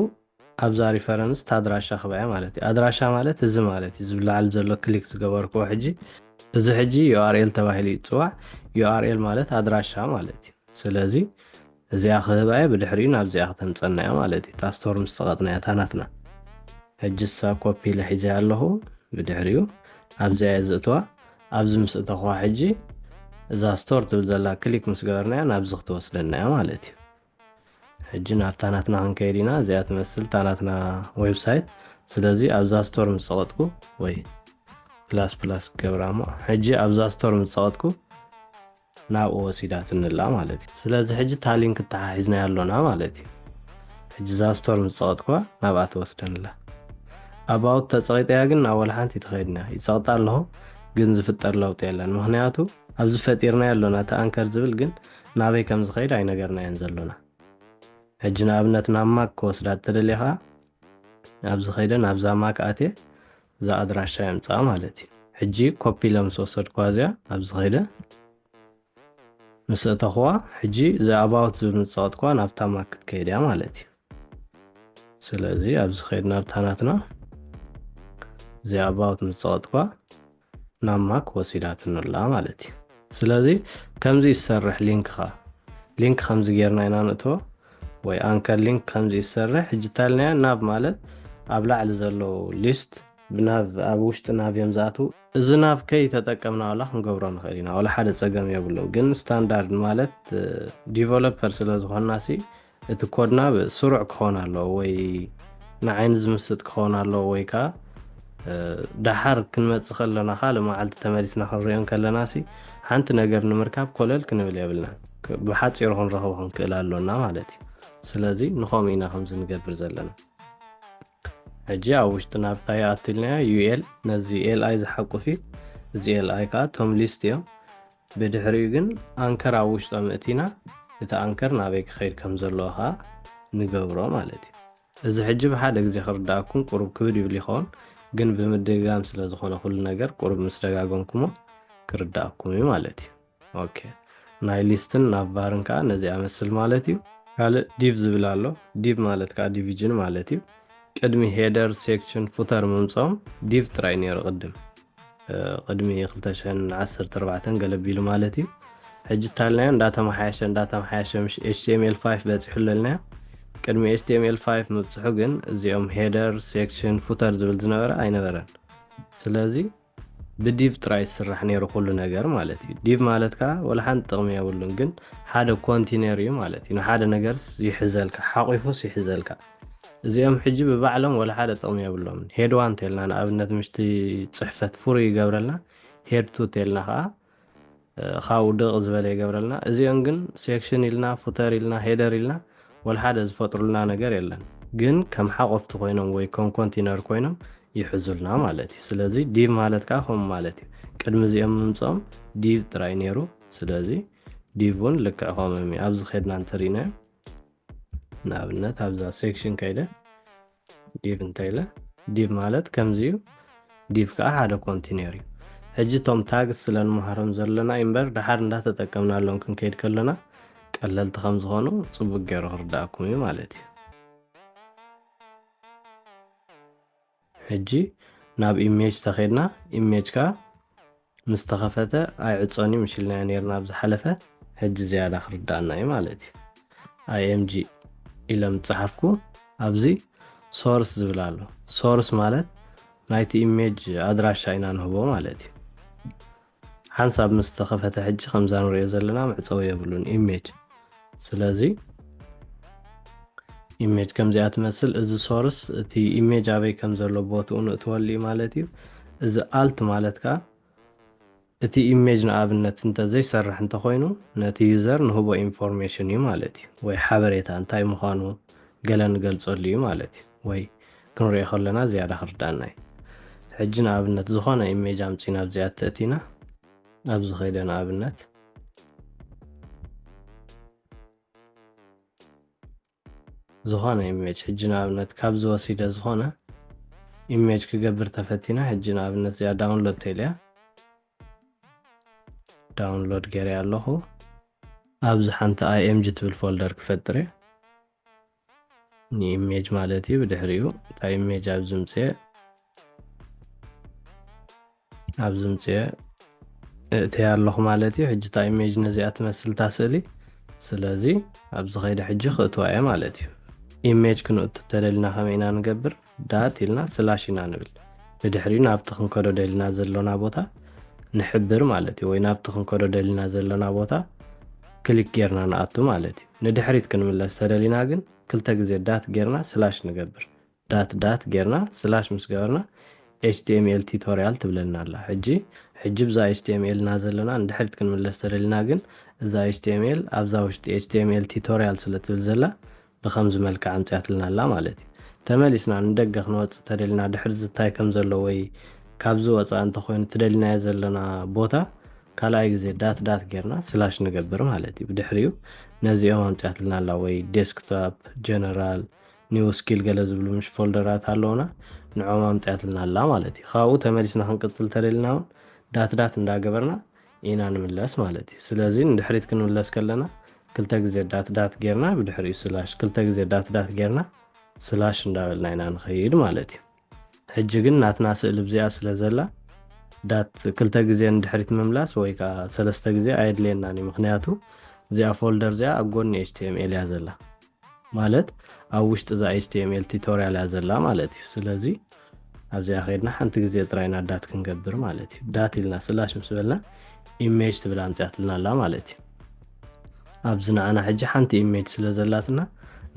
Speaker 1: ኣብዛ ሪፈረንስ ታድራሻ ክበያ ማለት እዩ ኣድራሻ ማለት እዚ ማለት እዩ ዝብላዓል ዘሎ ክሊክ ዝገበርክዎ ሕጂ እዚ ሕጂ URL ተባሂሉ ይፅዋዕ URL ማለት ኣድራሻ ማለት እዩ ስለዚ እዚኣ ክህባየ ብድሕሪኡ ናብዚኣ ክተምፀና እያ ማለት እዩ እታ ስቶር ምስ ተቐጥና እያ ታናትና ሕጂ ሳ ኮፒ ለሒዘ ኣለኹ ብድሕሪኡ ኣብዚኣ ዝእትዋ ኣብዚ ምስ እተኽዋ ሕጂ እዛ ስቶር ትብል ዘላ ክሊክ ምስ ገበርናያ ናብዚ ክትወስደና እያ ማለት እዩ ሕጂ ናብ ታናትና ክንከይድ ኢና እዚኣ ትመስል ታናትና ዌብሳይት ስለዚ ኣብዛ ስቶር ምስ ፀቐጥኩ ወይ ፕላስ ገብራ እሞ ሕጂ ኣብዛ ስቶር ምስ ፀቐጥኩ ናብኡ ወሲዳት ንላ ማለት እዩ ስለዚ ሕጂ ታ ሊንክ ተሓሒዝና ያለና ማለት እዩ ሕጂ እዛ ስቶር ምስ ፀቐጥኳ ናብኣ ትወስደንላ ኣባውት ተፀቂጠያ ግን ናብ ወላ ሓንቲ ትኸይድና ይፀቕጣ ኣለኹ ግን ዝፍጠር ለውጢ የለን ምክንያቱ ኣብዚ ፈጢርና ያለና እቲ አንከር ዝብል ግን ናበይ ከም ዝኸይድ ኣይነገርናየን ዘሎና ሕጂ ንኣብነት ናብ ማክ ክወስዳ ተደልኻ ኣብዚ ኸይደ ናብዛ ማክ ኣትየ እዛ ኣድራሻ የምፃ ማለት እዩ ሕጂ ኮፒ ለምስ ወሰድኳ እዚኣ ኣብዚ ኸይደ ምስ እተኽዋ ሕጂ እዚ ኣባውት ዝብል ምፅቐጥኳ ናብታ ማክ ክትከይድ እያ ማለት እዩ ስለዚ ኣብዚ ኸይድ ናብታ ናትና እዚ ኣባውት ምፅቐጥኳ ናብ ማክ ወሲዳትንላ ማለት እዩ ስለዚ ከምዚ ይሰርሕ ሊንክ ከምዚ ጌርና ኢና ንእትዎ ወይ አንከር ሊንክ ከምዚ ይሰርሕ ሕጂ ታልናያ ናብ ማለት ኣብ ላዕሊ ዘሎ ሊስት ብናብ ኣብ ውሽጢ ናብ እዮም ዝኣትዉ እዚ ናብ ከይ ተጠቀምና ዋላ ክንገብሮ ንኽእል ኢና ዋላ ሓደ ፀገም የብሉ ግን ስታንዳርድ ማለት ዲቨሎፐር ስለ ዝኾንናሲ እቲ ኮድና ስሩዕ ክኾን ኣለዎ ወይ ንዓይኒ ዝምስጥ ክኾን ኣለዎ ወይ ከዓ ድሓር ክንመፅእ ከለና ካልእ መዓልቲ ተመሊስና ክንሪኦ ከለናሲ ሓንቲ ነገር ንምርካብ ኮለል ክንብል የብልና ብሓፂሩ ክንረኽቦ ክንክእል ኣለና ማለት እዩ ስለዚ ንኸምኡ ኢና ከምዚ ንገብር ዘለና ሕጂ ኣብ ውሽጢ ናብታይ ኣትልናዮ ዩኤል ነዚ ኤልኣይ ዝሓቁፍ እዩ እዚ ኤልኣይ ከዓ ቶም ሊስት እዮም ብድሕሪኡ ግን አንከር ኣብ ውሽጦም እቲና እቲ አንከር ናበይ ክኸይድ ከም ዘለዎ ከዓ ንገብሮ ማለት እዩ እዚ ሕጂ ብሓደ ግዜ ክርዳእኩም ቁሩብ ክብድ ይብል ይኸውን ግን ብምድጋም ስለ ዝኾነ ኩሉ ነገር ቁሩብ ምስ ደጋገምኩሞ ክርዳእኩም እዩ ማለት እዩ ኦኬ ናይ ሊስትን ናብ ቫርን ከዓ ነዚኣ መስል ማለት እዩ ካልእ ዲቭ ዝብል ኣሎ ዲቭ ማለት ከዓ ዲቪዥን ማለት እዩ ቅድሚ ሄደር ሴክሽን ፉተር ምምፆም ዲቭ ጥራይ ነይሩ ቅድሚ 2014 ገለቢሉ ማለት እዩ ሕጂ ታልናዮ እንዳተመሓየሸ ምስ HTML5 በፂሑ ለልናዮ ቅድሚ HTML5 ምብፅሑ ግን እዚኦም ሄደር ሴክሽን ፉተር ዝብል ዝነበረ ኣይነበረን ስለዚ ብዲቭ ጥራይ ዝስራሕ ነይሩ ኩሉ ነገር ማለት እዩ ዲቭ ማለት ከዓ ወላ ሓንቲ ጥቕሚ የብሉን ግን ሓደ ኮንቲነር እዩ ማለት እዩ ንሓደ ነገር ይሕዘልካ ሓቂፉስ ይሕዘልካ እዚኦም ሕጂ ብባዕሎም ወላ ሓደ ጥቕሚ የብሎም ሄድ ዋን ተልና ንኣብነት ምሽቲ ፅሕፈት ፍሩይ ይገብረልና ሄድ ቱ ተልና ከዓ ካብኡ ድቕ ዝበለ ይገብረልና እዚኦም ግን ሴክሽን ኢልና ፉተር ኢልና ሄደር ኢልና ወላ ሓደ ዝፈጥሩልና ነገር የለን ግን ከም ሓቆፍቲ ኮይኖም ወይ ከም ኮንቲነር ኮይኖም ይሕዙልና ማለት እዩ ስለዚ ዲቭ ማለት ከዓ ከም ማለት እዩ ቅድሚ እዚኦም ምምፆም ዲቭ ጥራይ ነይሩ ስለዚ ዲቭን ልክዕ ከምም ኣብዚ ኸድና እንተሪእና ንኣብነት ኣብዛ ሴክሽን ከይደ ዲቭ እንተኢለ ዲቭ ማለት ከምዚ እዩ ዲቭ ከዓ ሓደ ኮንቲነር እዩ ሕጂ ቶም ታግስ ስለ ንምሃሮም ዘለና እምበር ድሓር እንዳተጠቀምናሎም ክንከይድ ከለና ቀለልቲ ከም ዝኾኑ ፅቡቅ ገይሩ ክርዳእኩም እዩ ማለት እዩ ሕጂ ናብ ኢሜጅ ተኸድና ኢሜጅ ከዓ ምስ ተኸፈተ ኣይዕፀን እዩ ምሽልናዮ ነርና ኣብ ዝሓለፈ ሕጂ ዝያዳ ክርዳእና እዩ ማለት እዩ IMG ኢሎም ፀሓፍኩ ኣብዚ ሶርስ ዝብል ኣሎ ሶርስ ማለት ናይቲ ኢሜጅ ኣድራሻ ኢና ንህቦ ማለት እዩ ሓንሳብ ምስ ተኸፈተ ሕጂ ከምዛ ንሪኦ ዘለና መዕፀዊ የብሉን ኢሜጅ ስለዚ ኢሜጅ ከምዚኣ ትመስል እዚ ሶርስ እቲ ኢሜጅ ኣበይ ከም ዘሎ ቦትኡ ንእትወሉ ማለት እዩ እዚ ኣልት ማለት ከዓ እቲ ኢሜጅ ንኣብነት እንተዘይሰርሕ እንተኮይኑ ነቲ ዩዘር ንህቦ ኢንፎርሜሽን እዩ ማለት እዩ ወይ ሓበሬታ እንታይ ምዃኑ ገለ ንገልፀሉ እዩ ማለት እዩ ወይ ክንሪኦ ከለና ዝያዳ ክርዳእና እዩ ሕጂ ንኣብነት ዝኾነ ኢሜጅ ኣምፂና ኣብዚኣ ተእቲና ኣብዚ ኸይደ ንኣብነት ዝኾነ ኢሜጅ ሕጂ ንኣብነት ካብዚ ወሲደ ዝኾነ ኢሜጅ ክገብር ተፈቲና ሕጂ ንኣብነት እዚኣ ዳውንሎድ ተኢልያ ዳውንሎድ ገይረ ኣለኹ ኣብዚ ሓንቲ IMG ትብል ፎልደር ክፈጥር እየ ንኢሜጅ ማለት እዩ ብድሕሪኡ እታ ኢሜጅ ኣብዚ ምፅአ እተያ ኣለኹ ማለት እዩ ሕጂ እታ ኢሜጅ ነዚኣ ትመስል ታስእሊ ስለዚ ኣብዚ ኸይደ ሕጂ ክእትዋ እየ ማለት እዩ ኢሜጅ ክንእቱ ተደሊና ከመይና ንገብር ዳት ኢልና ስላሽ ኢና ንብል ብድሕሪኡ ናብቲ ክንከዶ ደሊና ዘለና ቦታ ንሕብር ማለት እዩ ወይ ናብቲ ክንከዶ ደሊና ዘለና ቦታ ክሊክ ጌርና ንኣቱ ማለት እዩ ንድሕሪት ክንምለስ ተደሊና ግን ክልተ ግዜ ዳት ጌርና ስላሽ ንገብር ዳት ጌርና ስላሽ ምስ ገበርና HTML ቱቶሪያል ትብለና ኣላ ሕጂ ብዛ HTML ና ዘለና ንድሕሪት ክንምለስ ተደሊና ግን እዛ HTML ኣብዛ ውሽጢ HTML ቱቶሪያል ስለ ትብል ዘላ ብከምዚ መልክዕ ኣምፅያትልና ኣላ ማለት እዩ ተመሊስና ንደገ ክንወፅእ ተደሊና ድሕሪ ዝታይ ከም ዘሎ ወይ ካብዚ ወፃእ እንተኮይኑ ትደሊናዮ ዘለና ቦታ ካልኣይ ግዜ ዳት ጌርና ስላሽ ንገብር ማለት እዩ ብድሕሪኡ ነዚኦም ኣምፅያትልና ኣላ ወይ ዴስክቶፕ ጀነራል ኒው ስኪል ገለ ዝብሉ ምሽ ፎልደራት ኣለውና ንዖም ኣምፅያትልና ኣላ ማለት እዩ ካብኡ ተመሊስና ክንቅፅል ተደሊና እውን ዳት እንዳገበርና ኢና ንምለስ ማለት እዩ ስለዚ ንድሕሪት ክንምለስ ከለና ክልተ ግዜ ዳት ጌርና ብድሕሪኡ ስላሽ ክልተ ግዜ ዳት ጌርና ስላሽ እንዳበልና ኢና ንኸይድ ማለት እዩ ሕጂ ግን ናትና ስእሊ ብዚኣ ስለ ዘላ ዳት ክልተ ግዜ እንድሕሪት ምምላስ ወይ ከዓ ሰለስተ ግዜ ኣየድልየናን እዩ ምክንያቱ እዚኣ ፎልደር እዚኣ ኣብ ጎኒ HTML እያ ዘላ ማለት ኣብ ውሽጢ እዛ HTML ቱቶሪያል እያ ዘላ ማለት እዩ ስለዚ ኣብዚኣ ከይድና ሓንቲ ግዜ ጥራይና ዳት ክንገብር ማለት እዩ ዳት ኢልና ስላሽ ምስ በልና ኢሜጅ ትብል ኣምፅያትልና ኣላ ማለት እዩ ኣብዚ ንዓና ሕጂ ሓንቲ ኢሜጅ ስለ ዘላትና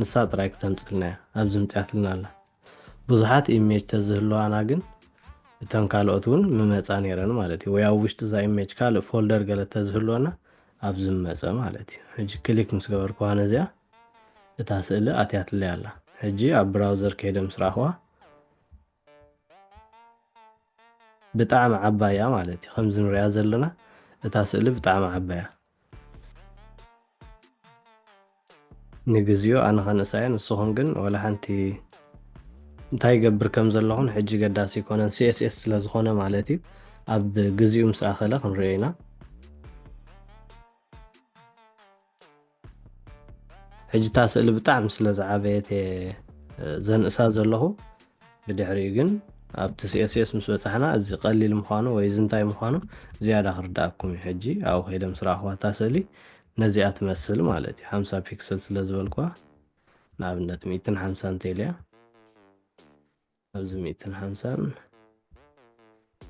Speaker 1: ንሳ ጥራይ ክተምፅልና እያ ኣብዚ ምፅያትልና ኣላ ብዙሓት ኢሜጅ ተዝህልዋና ግን እተን ካልኦት እውን ምመፃ ነይረን ማለት እዩ ወይ ኣብ ውሽጢ እዛ ኢሜጅ ካልእ ፎልደር ገለ ተዝህልወና ኣብዚ ምመፀ ማለት እዩ ሕጂ ክሊክ ምስ ገበርክዋ ነዚኣ እታ ስእሊ ኣትያትለይ ኣላ ሕጂ ኣብ ብራውዘር ከይደ ምስ ረኣኽዋ ብጣዕሚ ዓባያ ማለት እዩ ከምዚ ንሪኣ ዘለና እታ ስእሊ ብጣዕሚ ዓባያ ንግዚኡ ኣነ ከንእሳ እየ ንስኹም ግን ወላ ሓንቲ እንታይ ይገብር ከም ዘለኹን ሕጂ ገዳሲ ይኮነን CSS ስለ ዝኾነ ማለት እዩ ኣብ ግዚኡ ምስ ኣኸለ ክንሪኦ ኢና ሕጂ እታ ስእሊ ብጣዕሚ ስለ ዝዓበየት ዘንእሳ ዘለኹ ብድሕሪኡ ግን ኣብቲ CSS ምስ በፃሕና እዚ ቀሊል ምዃኑ ወይ እዚ እንታይ ምዃኑ ዝያዳ ክርዳእኩም እዩ ሕጂ ኣብኡ ከይደ ምስ ረኣኽዋ እታ ስእሊ ነዚኣ ትመስል ማለት እዩ 50 ፒክሰል ስለ ዝበልክዋ ንኣብነት 150 እንተኢልያ ኣብዚ 150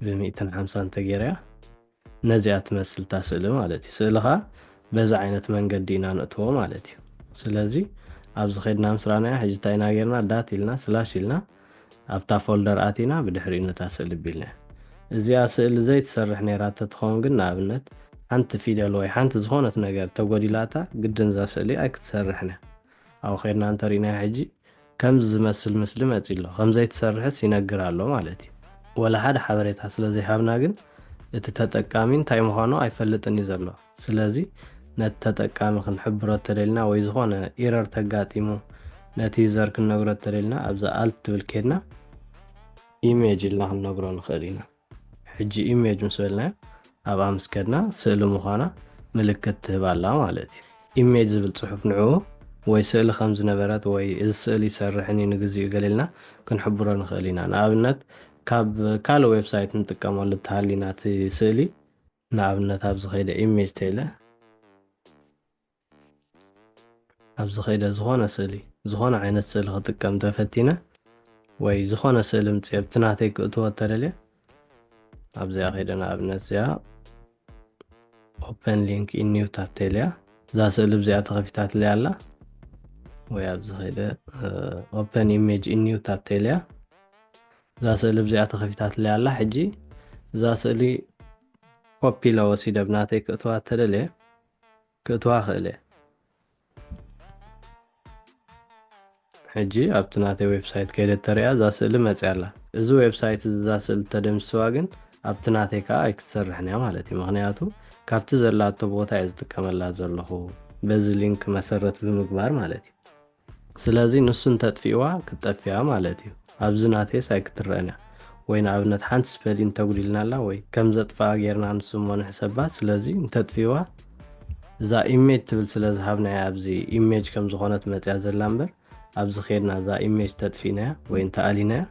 Speaker 1: ብ150 እንተገይርያ ነዚኣ ትመስል እታ ስእሊ ማለት እዩ ስእሊ ከዓ በዚ ዓይነት መንገዲ ኢና ነእትዎ ማለት እዩ ስለዚ ኣብዚ ከይድና ምስ ረኣናያ ሕጂ እንታይ ኢና ጌርና ዳት ኢልና ስላሽ ኢልና ኣብታ ፎልደር ኣቲና ብድሕሪኡ ነታ ስእሊ ቢልና እዚኣ ስእሊ ዘይትሰርሕ ነይራ ተትኸውን ግን ንኣብነት ሓንቲ ፊደል ወይ ሓንቲ ዝኾነት ነገር ተጎዲላታ ግድን እዛ ስእሊ ኣይክትሰርሕን ኣብኡ ከይድና እንተሪእና ሕጂ ከምዚ ዝመስል ምስሊ መፂ ኣሎ ከምዘይትሰርሕስ ይነግር ኣሎ ማለት እዩ ወላ ሓደ ሓበሬታ ስለዘይሃብና ግን እቲ ተጠቃሚ እንታይ ምዃኑ ኣይፈልጥን እዩ ዘሎ ስለዚ ነቲ ተጠቃሚ ክንሕብሮ ተደሊና ወይ ዝኾነ ኢረር ተጋጢሙ ነቲ ዩዘር ክንነግሮ ተደሊና ኣብዛ ኣልት ትብል ከይድና ኢሜጅ ኢልና ክንነግሮ ንኽእል ኢና ሕጂ ኢሜጅ ምስ በልናዮ ኣብኣ ምስ ከድና ስእሊ ምዃና ምልክት ትህብ ኣላ ማለት እዩ ኢሜጅ ዝብል ፅሑፍ ንዕኡ ወይ ስእሊ ከም ዝነበረት ወይ እዚ ስእሊ ይሰርሕኒ ንግዚኡ ገሊልና ክንሕብሮ ንኽእል ኢና ንኣብነት ካብ ካልእ ዌብሳይት ንጥቀመሉ እተሃሊና እቲ ስእሊ ንኣብነት ኣብዚ ከይደ ኢሜጅ ተኢለ ኣብዚ ከይደ ዝኾነ ስእሊ ዝኾነ ዓይነት ስእሊ ክጥቀም ተፈቲነ ወይ ዝኾነ ስእሊ ምፅአ ኣብቲ ናተይ ክእትዎ ተደልየ ኣብዚኣ ከይደ ንኣብነት እዚኣ ኦፕን ሊንክ ኢን ኒው ታብ ተኢልያ እዛ ስእሊ ብዚኣ ተኸፊታትለይ ኣላ ወይ ኣብዚ ከይደ ኦፕን ኢሜጅ ኢን ኒው ታብ ተኢልያ እዛ ስእሊ ብዚኣ ተኸፊታትለይ ኣላ ሕጂ እዛ ስእሊ ኮፒ ለወሲደ ብናተይ ክእትዋ ተደልየ ክእትዋ ክእል እየ ሕጂ ኣብቲ ናተይ ዌብሳይት ከይደ ተሪያ እዛ ስእሊ መፅያ ኣላ እዚ ዌብሳይት እዚ እዛ ስእሊ ተደምስዋ ግን ኣብቲ ናተይ ከዓ ኣይክትሰርሕን እያ ማለት እዩ ምክንያቱ ካብቲ ዘላቶ ቦታ እየ ዝጥቀመላ ዘለኹ በዚ ሊንክ መሰረት ብምግባር ማለት እዩ ስለዚ ንሱ እንተጥፊእዋ ክትጠፍያ ማለት እዩ ኣብዚ ናተይስ ኣይክትረአን እያ ወይ ንኣብነት ሓንቲ ስፔሊን ተጉዲልናላ ወይ ከም ዘጥፍኣ ጌርና ንስሞ ንሕሰባ ስለዚ እንተጥፊእዋ እዛ ኢሜጅ ትብል ስለ ዝሃብናያ ኣብዚ ኢሜጅ ከም ዝኾነት መፅያ ዘላ እምበር ኣብዚ ከይድና እዛ ኢሜጅ ተጥፊእናያ ወይ እንተኣሊናያ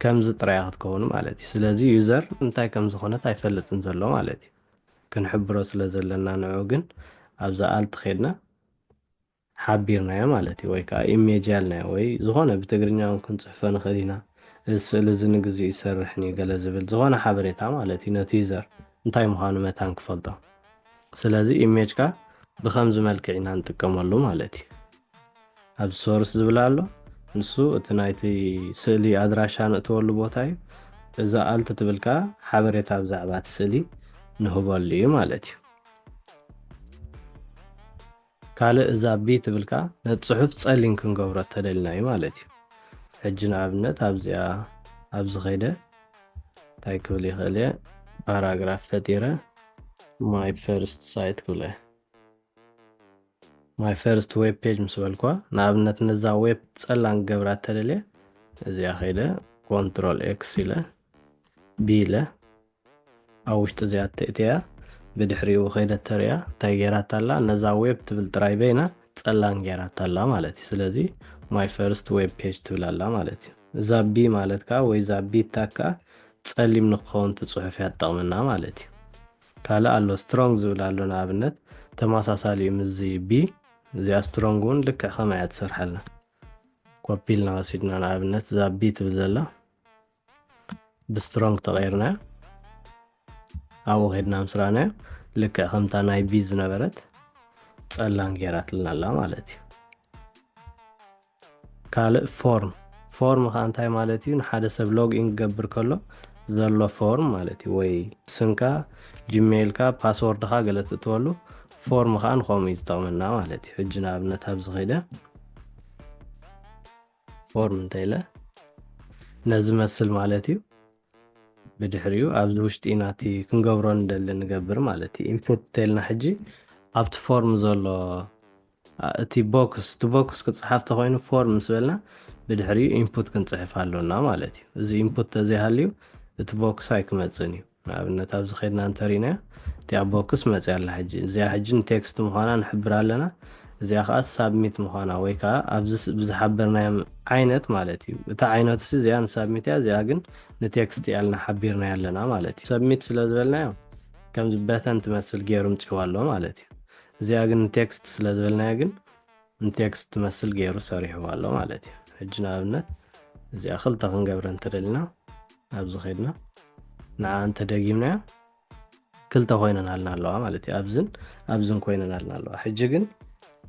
Speaker 1: ከምዚ ጥራያ ክትከውን ማለት እዩ ስለዚ ዩዘር እንታይ ከም ዝኾነት ኣይፈልጥን ዘሎ ማለት እዩ ክንሕብሮ ስለ ዘለና ንዑ ግን ኣብዛ ኣልት ከይድና ሓቢርናዮ ማለት እዩ ወይ ከዓ ኢሜጅ ያልናዮ ወይ ዝኾነ ብትግርኛ እውን ክንፅሕፎ ንኽእል ኢና እዚ ስእሊ እዚ ንግዚኡ ይሰርሕኒ ገለ ዝብል ዝኾነ ሓበሬታ ማለት እዩ ነቲ ዩዘር እንታይ ምዃኑ መታን ክፈልጦ ስለዚ ኢሜጅካ ብከምዚ መልክዕ ኢና ንጥቀመሉ ማለት እዩ ኣብዚ ሶርስ ዝብል ኣሎ ንሱ እቲ ናይቲ ስእሊ ኣድራሻ ነእትወሉ ቦታ እዩ እዛ ኣልት ትብልካ ሓበሬታ ብዛዕባ እቲ ስእሊ ንህበሉ እዩ ማለት እዩ ካልእ እዛ ቢ ትብልካ ነቲ ፅሑፍ ፀሊም ክንገብሮ ተደሊና እዩ ማለት እዩ ሕጂ ንኣብነት ኣብዚኣ ኣብዚ ከይደ እንታይ ክብል ይኽእል እየ ፓራግራፍ ፈጢረ ማይ ፈርስት ሳይት ክብለ ማይ ፈርስት ዌብ ፔጅ ምስ በልኳ ንኣብነት ነዛ ዌብ ፀላም ክገብራ ተደልየ እዚኣ ከይደ ኮንትሮል ኤክስ ኢለ ቢ ኢለ ኣብ ውሽጢ እዚኣ ተእትያ ብድሕሪኡ ከይደ ተሪያ እንታይ ጌራት ኣላ ነዛ ዌብ ትብል ጥራይ በይና ፀላም ጌራት ኣላ ማለት እዩ ስለዚ ማይ ፈርስት ዌብ ፔጅ ትብል ኣላ ማለት እዩ እዛ ቢ ማለት ከዓ ወይ እዛ ቢ ታካ ጸሊም ንክኸውን ትጽሑፍ ያጠቕመና ማለት እዩ ካልእ ኣሎ ስትሮንግ ዝብል ኣሎ ንኣብነት ተመሳሳሊ ምዚ ቢ እዚኣ ስትሮንግ እውን ልክዕ ከመይ እያ ትሰርሐልና ኮፒ ኢልና ወሲድና ንኣብነት እዛ ቢ ትብል ዘላ ብስትሮንግ ተቐይርና ኣብኡ ኸድና ምስራናዮ ልክዕ ከምታ ናይ ቢ ዝነበረት ጸላም ጌራትልና ኣላ ማለት እዩ ካልእ ፎርም ከዓ እንታይ ማለት እዩ ንሓደ ሰብ ሎግኢን ክገብር ከሎ ዘሎ ፎርም ማለት እዩ ወይ ስምካ ጂሜይልካ ፓስወርድካ ገለ ትእትወሉ ፎርም ከዓ ንከምኡ እዩ ዝጠቕመና ማለት እዩ ሕጂ ንኣብነት ኣብዚ ኸይደ ፎርም እንተኢለ ነዚ መስል ማለት እዩ ብድሕሪኡ ኣብዚ ውሽጢ ናቲ ክንገብሮ እንደሊ ንገብር ማለት እዩ ኢንፑት እንተኢልና ሕጂ ኣብቲ ፎርም ዘሎ እቲ ቦክስ ክፅሓፍ ተኮይኑ ፎርም ምስ በልና ብድሕሪኡ ኢንፑት ክንፅሕፍ ኣለና ማለት እዩ እዚ ኢንፑት ተዘይሃልዩ እቲ ቦክስ ኣይክመፅን እዩ ንኣብነት ኣብዚ ኸድና እንተሪናዮ እቲኣ ቦክስ መፅያ ኣላ ሕጂ እዚኣ ሕጂ ንቴክስት ምዃና ንሕብር ኣለና እዚኣ ከዓ ሳብሚት ምዃና ወይ ከዓ ኣብዚ ብዝሓበርናዮ ዓይነት ማለት እዩ እታ ዓይነት እዚኣ ንሳብሚት እያ እዚኣ ግን ንቴክስት እያ ልና ሓቢርና ኣለና ማለት እዩ ሰብሚት ስለ ዝበልናዮ ከምዚ በተን ትመስል ገይሩ ምፅዋ ኣሎ ማለት እዩ እዚኣ ግን ንቴክስት ስለ ዝበልናዮ ግን ንቴክስት ትመስል ገይሩ ሰሪሕዋ ኣሎ ማለት እዩ ሕጂ ንኣብነት እዚኣ ክልተ ክንገብረ እንተደሊና ኣብዚ ኸድና ንዓ እንተደጊምናዮ ክልተ ኮይነን ኣለና ኣለዋ ማለት እዩ ኣብዝን ኮይነን ኣለና ኣለዋ ሕጂ ግን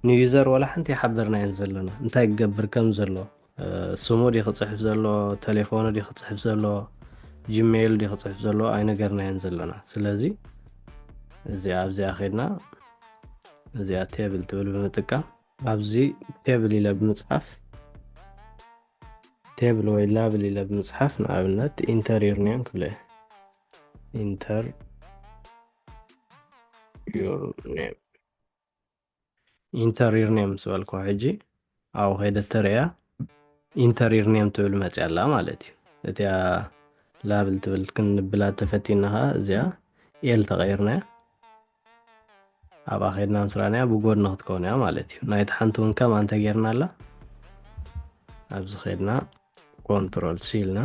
Speaker 1: ንዩዘር ወላ ሓንቲ ይሓበርናየን ዘለና እንታይ ክገብር ከም ዘሎ ስሙ ዲ ክፅሕፍ ዘሎ ቴሌፎኑ ዲ ክፅሕፍ ዘሎ ጂሜይል ዲ ክፅሕፍ ዘሎ ኣይነገርናየን ዘለና ስለዚ እዚኣ ኸድና እዚኣ ቴብል ትብል ብምጥቃም ኣብዚ ቴብል ኢለ ብምፅሓፍ ቴብል ወይ ላብል ኢለ ብምፅሓፍ ንኣብነት ኢንተሪር ኔም ክብለ ኢንተር ኢንተሪር ኔም ስበልኩ ሕጂ ኣብ ኸይደ ተሪያ ኢንተሪር ኔም ትብል መፅያ ኣላ ማለት እዩ እቲኣ ላብል ትብል ክንብላ ተፈቲና ኸ እዚኣ ኤል ተቐይርናያ ኣብኣ ኸድና ምስራናያ ብጎድኒ ክትከውን እያ ማለት እዩ ናይቲ ሓንቲ እውን ከም አንተ ጌርና ኣላ ኣብዚ ኸድና ኮንትሮል ሲ ኢልና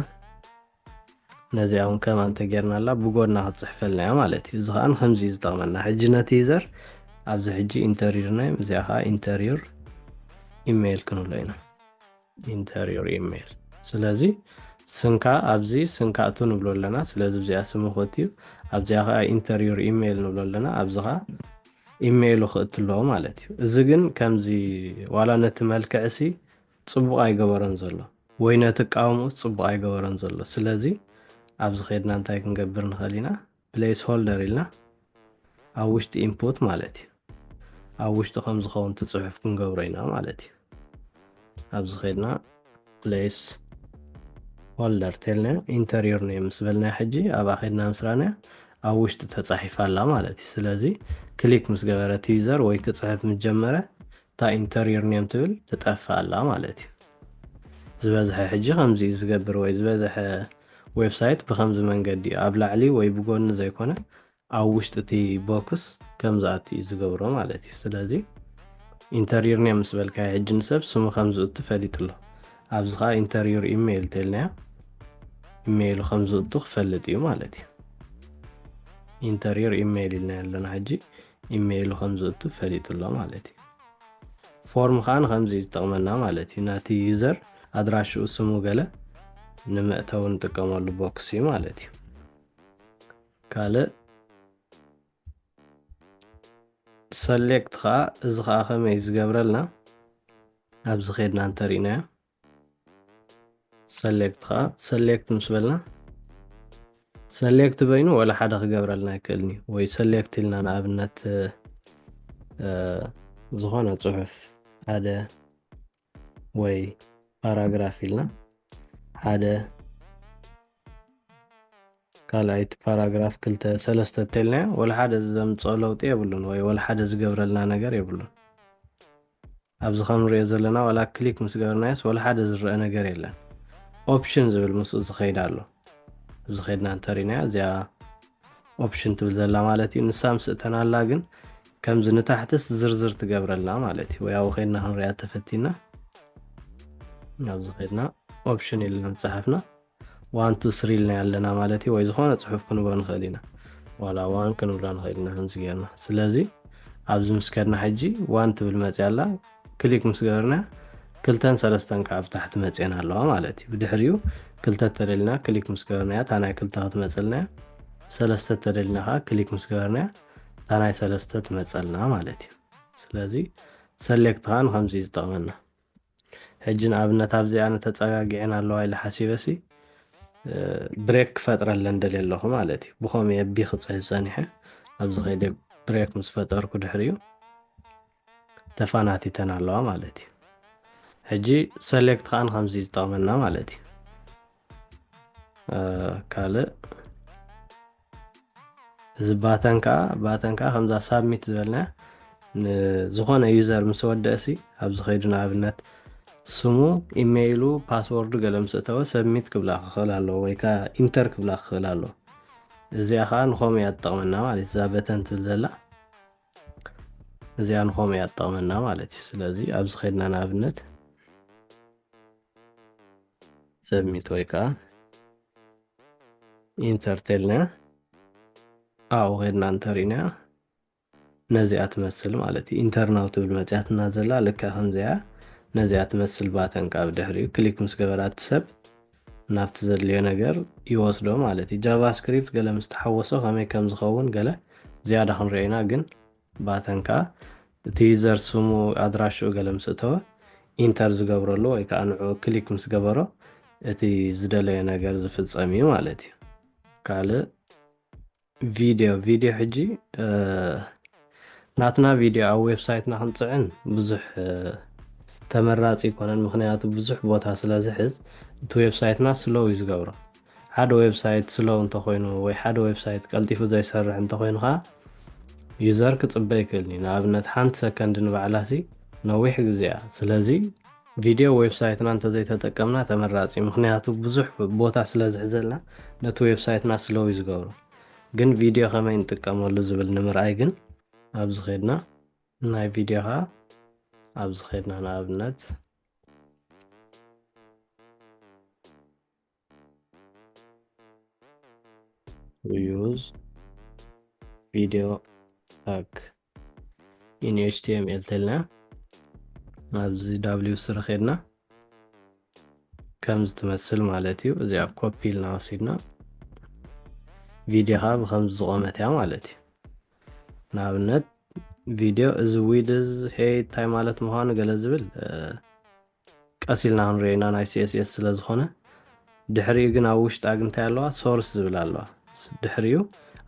Speaker 1: ነዚኣ እውን ከም አንተ ጌርና ኣላ ብጎድና ክትፅሕፈልና እያ ማለት እዩ እዚ ከዓ ንከምዚ ዝጠቕመና ሕጂ ነቲ ዩዘር ኣብዚ ሕጂ ኢንተሪር ኔም እዚኣ ከዓ ኢንተሪር ኢሜይል ክንብሎ ኢና ኢንተሪር ኢሜይል ስለዚ ስንካ ኣብዚ ስንካ እቱ ንብሎ ኣለና ስለዚ እዚኣ ስሙ ክእትዩ ኣብዚኣ ከዓ ኢንተሪር ኢሜይል ንብሎ ኣለና ኣብዚ ከዓ ኢሜይሉ ክእትለዎ ማለት እዩ እዚ ግን ከምዚ ዋላ ነቲ መልክዕሲ ፅቡቕ ኣይገበሮን ዘሎ ወይ ነቲ ቃውሙስ ፅቡቕ ኣይገበሮን ዘሎ ስለዚ ኣብዚ ኸድና እንታይ ክንገብር ንኽእል ኢና ፕሌስ ሆልደር ኢልና ኣብ ውሽጢ ኢንፑት ማለት እዩ ኣብ ውሽጢ ከም ዝኸውን ትፅሑፍ ክንገብሮ ኢና ማለት እዩ ኣብዚ ኸድና ፕሌስ ሆልደር ተልና ኢንተሪር ኔም ምስ በልና ሕጂ ኣብኣ ኸድና ምስራና ኣብ ውሽጢ ተፃሒፋ ኣላ ማለት እዩ ስለዚ ክሊክ ምስ ገበረት ዩዘር ወይ ክፅሕፍ ምስ ጀመረ እታ ኢንተሪር ኔም ትብል ትጠፍእ ኣላ ማለት እዩ ዝበዝሐ ሕጂ ከምዚ ዝገብር ወይ ዝበዝሐ ዌብሳይት ብከምዚ መንገዲ ኣብ ላዕሊ ወይ ብጎኒ ዘይኮነ ኣብ ውሽጢ እቲ ቦክስ ከምዝኣቱ እዩ ዝገብሮ ማለት እዩ ስለዚ ኢንተሪር ኔም ምስ በልካ ሕጂ ንሰብ ስሙ ከምዝእቱ ፈሊጥ ኣሎ ኣብዚ ከዓ ኢንተሪር ኢሜይል ተልናያ ኢሜይሉ ከምዝእቱ ክፈልጥ እዩ ማለት እዩ ኢንተሪር ኢሜይል ኢልና ያለና ሕጂ ኢሜይሉ ከምዝእቱ ፈሊጥ ኣሎ ማለት እዩ ፎርም ከዓ ንከምዚ ዝጠቕመና ማለት እዩ ናቲ ዩዘር ኣድራሽኡ ስሙ ገለ ንምእተው ንጥቀመሉ ቦክስ እዩ ማለት እዩ ካልእ ሰሌክት ከዓ እዚ ከዓ ከመይ ዝገብረልና ኣብዚ ኸድና እንተሪእናዮ ሰሌክት ከዓ ሰሌክት ምስ በልና ሰሌክት በይኑ ወላ ሓደ ክገብረልና ይክእልኒ ወይ ሰሌክት ኢልና ንኣብነት ዝኾነ ፅሑፍ ሓደ ወይ ፓራግራፍ ኢልና ሓደ ካልኣይቲ ፓራግራፍ ክልተ ሰለስተ ተልናዮ ወላ ሓደ ዘምፅኦ ለውጢ የብሉን ወይ ወላ ሓደ ዝገብረልና ነገር የብሉን ኣብዚ ከምንሪኦ ዘለና ወላ ክሊክ ምስ ገበርናዮስ ወላ ሓደ ዝረአ ነገር የለን ኦፕሽን ዝብል ምስኡ ዝኸይድ ኣሎ እዚ ኸድና እንተሪናዮ እዚኣ ኦፕሽን ትብል ዘላ ማለት እዩ ንሳ ምስእተና ኣላ ግን ከምዚ ንታሕትስ ዝርዝር ትገብረልና ማለት እዩ ወይ ኣብኡ ኸድና ክንሪኣ ተፈቲና ኣብዚ ኸድና ኦፕሽን ኢልና ንፀሓፍና 1 2 3 لنا ያለና ማለት ወይ ዝኾነ ጽሑፍ ክንብሎ ንኽእል ኢና ዋላ 1 ክንብላ ንኽእል ኢና ከምዚ ጌርና ስለዚ ኣብዚ ምስከድና ሕጂ 1 ትብል መፅያላ ክሊክ ምስ ገበርና ክልተን ሰለስተን ካብ ታሕቲ መፅአን ኣለዋ ማለት እዩ ብድሕሪኡ ክልተ ተደሊና ክሊክ ምስ ገበርና እታ ናይ ክልተ ክትመፅልና ሰለስተ ተደሊና ክሊክ ምስ ገበርና እታ ናይ ሰለስተ ትመፀልና ማለት እዩ ስለዚ ሰሌክት ካን ከምዚ ዝጠቕመና ሕጂ ንኣብነት ኣብዚ ኣነ ተፀጋጊዐን ኣለዋ ኢለ ሓሲበሲ ብሬክ ክፈጥረለን ደልየ ኣለኹ ማለት እዩ ብኸመይ ኣቢ ክፅሕፍ ፀኒሐ ኣብዚ ኸይደ ብሬክ ምስ ፈጠርኩ ድሕሪኡ ተፋናቲተን ኣለዋ ማለት እዩ ሕጂ ሰሌክት ካን ከምዚ ዝጠቕመና ማለት እዩ ካልእ እዚ ባተን ከዓ ከምዛ ሳብሚት ዝበልና ዝኾነ ዩዘር ምስ ወድእሲ ኣብዚ ኸይዱ ንኣብነት ስሙ ኢሜይሉ ፓስወርዱ ገለ ምስ እተወ ሰብሚት ክብላ ክኽእል ኣለዎ ወይ ከዓ ኢንተር ክብላ ክኽእል ኣለዎ እዚኣ ከዓ ንኸመይ እያ ትጠቕመና ማለት እዛ በተን ትብል ዘላ እዚኣ ንኸመይ እያ ትጠቕመና ማለት እዩ ስለዚ ኣብዚ ኸይድና ንኣብነት ሰብሚት ወይ ከዓ ኢንተር ተልና ኣብኡ ኸይድና እንተሪእና ነዚኣ ትመስል ማለት እዩ ኢንተርናው ትብል መፅያትና ዘላ ልክዕ ከምዚኣ ነዚኣ ትመስል ባተን ካብ ድሕሪኡ ክሊክ ምስ ገበራት ሰብ ናብቲ ዘድልዮ ነገር ይወስዶ ማለት እዩ ጃቫስክሪፕት ገለ ምስ ተሓወሶ ከመይ ከም ዝኸውን ገለ ዝያዳ ክንርአና ግን ባተን ከዓ እቲ ዩዘር ስሙ ኣድራሽኡ ገለ ምስ እተወ ኢንተር ዝገብረሉ ወይ ከዓ ንዑ ክሊክ ምስ ገበሮ እቲ ዝደለዮ ነገር ዝፍፀም እዩ ማለት እዩ ካልእ ቪድዮ ሕጂ ናትና ቪድዮ ኣብ ዌብሳይትና ክንፅዕን ብዙሕ ተመራፂ ይኮነን ምክንያቱ ብዙሕ ቦታ ስለ ዝሕዝ እቲ ዌብሳይትና ስሎው እዩ ዝገብሮ ሓደ ዌብሳይት ስሎው እንተኮይኑ ወይ ሓደ ዌብሳይት ቀልጢፉ ዘይሰርሕ እንተኮይኑ ከዓ ዩዘር ክፅበ ይክእልኒ ንኣብነት ሓንቲ ሰከንድ ንባዕላሲ ነዊሕ ግዜ እያ ስለዚ ቪድዮ ዌብሳይትና እንተዘይተጠቀምና ተመራፂ ምክንያቱ ብዙሕ ቦታ ስለ ዝሕዘልና ነቲ ዌብሳይትና ስሎው እዩ ዝገብሮ ግን ቪድዮ ከመይ ንጥቀመሉ ዝብል ንምርኣይ ግን ኣብዚ ኸይድና ናይ ቪድዮ ከዓ ኣብዚ ኸይድና ንኣብነት ዩዝ ቪድዮ ታግ ኢን ኤችቲኤምኤል ተልና ኣብዚ ዳብሊው ስር ኸይድና ከምዚ ትመስል ማለት እዩ እዚኣ ኮፒ ኢልና ወሲድና ቪድዮ ከዓ ብከምዚ ዝቆመት እያ ማለት እዩ ንኣብነት ቪድዮ እዚ ዊድዝ ሄይት ታይ ማለት ምዃኑ ገለ ዝብል ቀሲልና ክንርአና ናይ ሲኤስኤስ ስለ ዝኾነ ድሕሪኡ ግን ኣብ ውሽጣ ግን እንታይ ኣለዋ ሶርስ ዝብል ኣለዋ ድሕሪኡ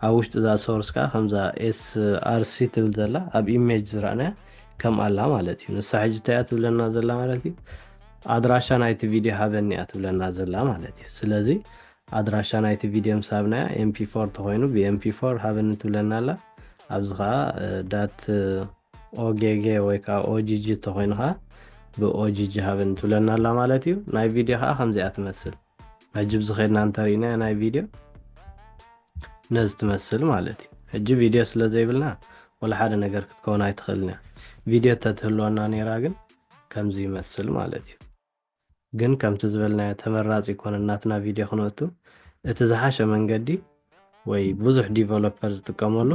Speaker 1: ኣብ ውሽጢ እዛ ሶርስ ከዓ ከምዛ ኤስአርሲ ትብል ዘላ ኣብ ኢሜጅ ዝረአና ከም ኣላ ማለት እዩ ንሳ ሕጂ እንታይ እያ ትብለና ዘላ ማለት እዩ ኣድራሻ ናይቲ ቪድዮ ሃበኒ እያ ትብለና ዘላ ማለት እዩ ስለዚ ኣድራሻ ናይቲ ቪድዮ ምሳብናያ ኤምፒ4 ተኮይኑ ብኤምፒ4 ሃበኒ ትብለና ኣላ ኣብዚ ከዓ ዳት ኦጌጌ ወይ ከዓ ኦጂጂ ተኮይኑ ከዓ ብኦጂጂ ሃበኒ ትብለና ኣላ ማለት እዩ ናይ ቪድዮ ከዓ ከምዚኣ ትመስል ሕጂ ብዚ ኸይድና እንተሪእና ናይ ቪድዮ ነዚ ትመስል ማለት እዩ ሕጂ ቪድዮ ስለ ዘይብልና ወላ ሓደ ነገር ክትከውን ኣይትኽእልና ቪድዮ ተትህልወና ነይራ ግን ከምዚ ይመስል ማለት እዩ ግን ከምቲ ዝበልናዮ ተመራፂ ይኮነ እናትና ቪድዮ ክንወቱ እቲ ዝሓሸ መንገዲ ወይ ብዙሕ ዲቨሎፐር ዝጥቀመሉ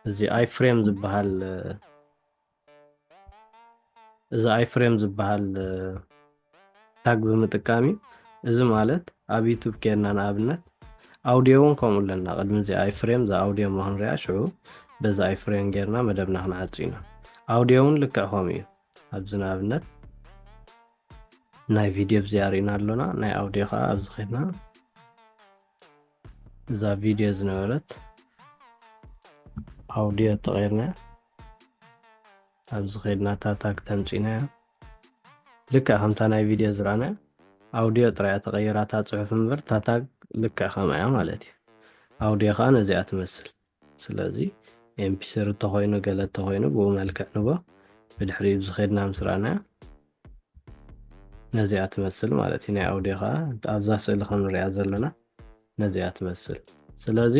Speaker 1: እዚ ኣይፍሬም ዝበሃል ታግ ብምጥቃሚ እዚ ማለት ኣብ ዩቱብ ኬርና ንኣብነት ኣውዲዮ እውን ከምኡ ኣለና ቅድሚ እዚ ኣይፍሬም ዛ ኣውዲዮ መክንሪኣ ሽዑ በዛ ኣይፍሬም ጌርና መደብና ክንዓፂ ኢና ኣውዲዮ እውን ልክዕ ከምኡ እዩ ኣብዚ ንኣብነት ናይ ቪድዮ ብዚኣ ሪእና ኣሎና ናይ ኣውዲዮ ከዓ ኣብዚ ኸይድና እዛ ቪድዮ ዝነበረት ኣውዲዮ ተቐይርና ኣብዚ ኸይድና ታታግ ተምፂና ልክዕ ከምታ ናይ ቪድዮ ዝረአና ኣውዲዮ ጥራያ ተቐይራታ ፅሑፍ እምበር ታታግ ልክዕ ከመያ ማለት እዩ ኣውዲዮ ከዓ ነዚኣ ትመስል ስለዚ ኤምፒ3 ተኮይኑ ገለ ተኮይኑ ብኡ መልክዕ ንቦ ብድሕሪኡ ብዚ ኸይድና ምስ ረአና ነዚኣ ትመስል ማለት እዩ ናይ ኣውዲዮ ከዓ ኣብዛ ስእሊ ክንሪኣ ዘለና ነዚኣ ትመስል ስለዚ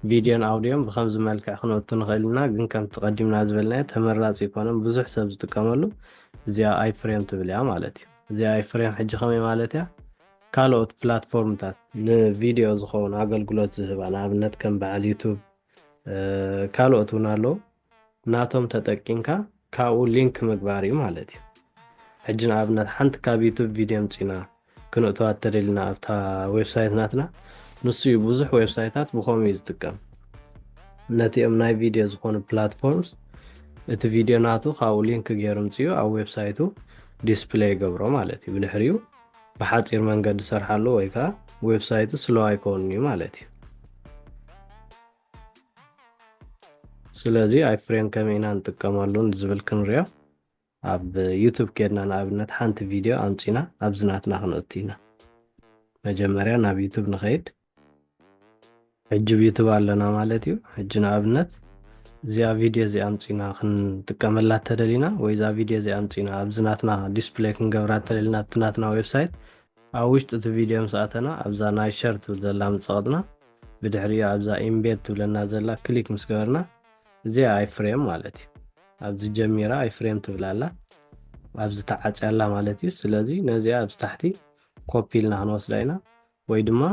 Speaker 1: ቪድዮን ኣውዲዮን ብከምዚ መልክዕ ክንወቱ ንኽእል ኢና ግን ከምቲ ቀዲምና ዝበልናዮ ተመራፂ ይኮነን ብዙሕ ሰብ ዝጥቀመሉ እዚኣ ኣይፍሬም ትብል እያ ማለት እዩ እዚኣ ኣይፍሬም ሕጂ ከመይ ማለት እያ ካልኦት ፕላትፎርምታት ንቪድዮ ዝኸውን ኣገልግሎት ዝህባ ንኣብነት ከም በዓል ዩቱብ ካልኦት እውን ኣለዉ ናቶም ተጠቂምካ ካብኡ ሊንክ ምግባር እዩ ማለት እዩ ሕጂ ንኣብነት ሓንቲ ካብ ዩቱብ ቪድዮ ምፂና ክንእትዋ ተደሊና ኣብታ ዌብሳይት ናትና ንሱ እዩ ብዙሕ ዌብሳይታት ብኸምኡ እዩ ዝጥቀም ነቲኦም ናይ ቪድዮ ዝኾኑ ፕላትፎርምስ እቲ ቪድዮ ናቱ ካብኡ ሊንክ ገይሩ ምፅኡ ኣብ ዌብሳይቱ ዲስፕሌይ ገብሮ ማለት እዩ ብድሕሪኡ ብሓፂር መንገዲ ሰርሓሉ ወይ ከዓ ዌብሳይቱ ስሎ ኣይኮውን እዩ ማለት እዩ ስለዚ ኣይፍሬም ከመይ ኢና ንጥቀመሉ ዝብል ክንሪኦ ኣብ ዩቱብ ከድና ንኣብነት ሓንቲ ቪድዮ ኣምፂና ኣብዚ ናትና ክንእቱ ኢና መጀመርያ ናብ ዩቱብ ንኸይድ ሕጂ ዩቱብ ኣለና ማለት እዩ ሕጂ ንኣብነት እዚኣ ቪድዮ እዚኣ ኣምፂና ክንጥቀመላ ተደሊና ወይ እዛ ቪድዮ እዚኣ ኣምፂና ኣብዚ ናትና ዲስፕሌይ ክንገብራ ተደሊና ኣብቲ ናትና ዌብሳይት ኣብ ውሽጢ እቲ ቪድዮ ምስ ኣተና ኣብዛ ናይ ሸር ትብል ዘላ ምፅቐጥና ብድሕሪኡ ኣብዛ ኢምቤድ ትብለና ዘላ ክሊክ ምስ ገበርና እዚኣ ኣይፍሬም ማለት እዩ ኣብዚ ጀሚራ ኣይፍሬም ትብላላ ኣብዚ ተዓፅያላ ማለት እዩ ስለዚ ነዚኣ ኣብዚ ታሕቲ ኮፒ ኢልና ክንወስዳ ኢና ወይ ድማ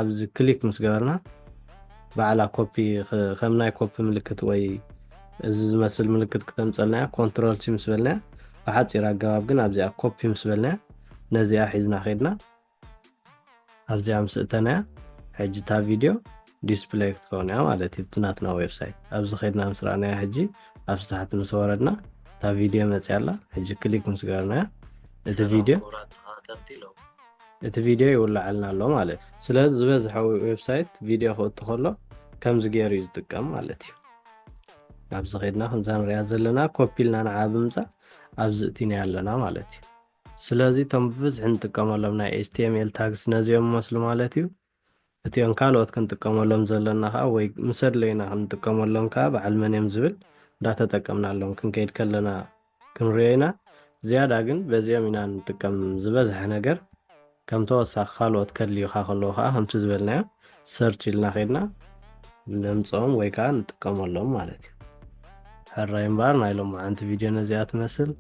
Speaker 1: ኣብዚ ክሊክ ምስ ገበርና ባዕላ ኮፒ ከም ናይ ኮፒ ምልክት ወይ እዚ ዝመስል ምልክት ክተምፀልና ኮንትሮል ሲ ምስ በልና ብሓፂር ኣገባብ ግን ኣብዚኣ ኮፒ ምስ በልና ነዚኣ ሒዝና ኸይድና ኣብዚኣ ምስ እተናያ ሕጂ እታ ቪድዮ ዲስፕሌይ ክትከውን እያ ማለት እዩ ብትናትና ዌብሳይት ኣብዚ ኸይድና ምስ ረኣናያ ሕጂ ኣብዚ ታሕቲ ምስ ወረድና እታ ቪድዮ መፅያላ ሕጂ ክሊክ ምስ ገበርናያ እቲ ቪድዮ ይውላዓልና ኣሎ ማለት እዩ ስለዚ ዝበዝሐ ዌብሳይት ቪድዮ ክእቱ ከሎ ከምዚ ገይሩ እዩ ዝጥቀም ማለት እዩ ኣብዚ ኸይድና ከምዛ ንሪኣ ዘለና ኮፒ ኢልና ንዓብ ምፃእ ኣብዚ እቲና ኣለና ማለት እዩ ስለዚ እቶም ብብዝሒ ንጥቀመሎም ናይ HTML ታግስ ነዚኦም መስሉ ማለት እዩ እቲኦም ካልኦት ክንጥቀመሎም ዘለና ከዓ ወይ ምስ ኣድለይና ክንጥቀመሎም ከዓ በዓል መን እዮም ዝብል እንዳተጠቀምናሎም ክንከይድ ከለና ክንሪኦ ኢና ዝያዳ ግን በዚኦም ኢና ንጥቀም ዝበዝሐ ነገር ከም ተወሳኺ ካልኦት ከድልዩኻ ከለዉ ከዓ ከምቲ ዝበልናዮ ሰርች ኢልና ኸይድና ነምፅኦም ወይ ከዓ ንጥቀመሎም ማለት እዩ ሕራይ እምበር ናይ ሎሚ ሓንቲ ቪድዮ ነዚኣ ትመስል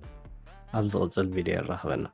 Speaker 1: ኣብ ዝቕፅል ቪድዮ ይራኸበና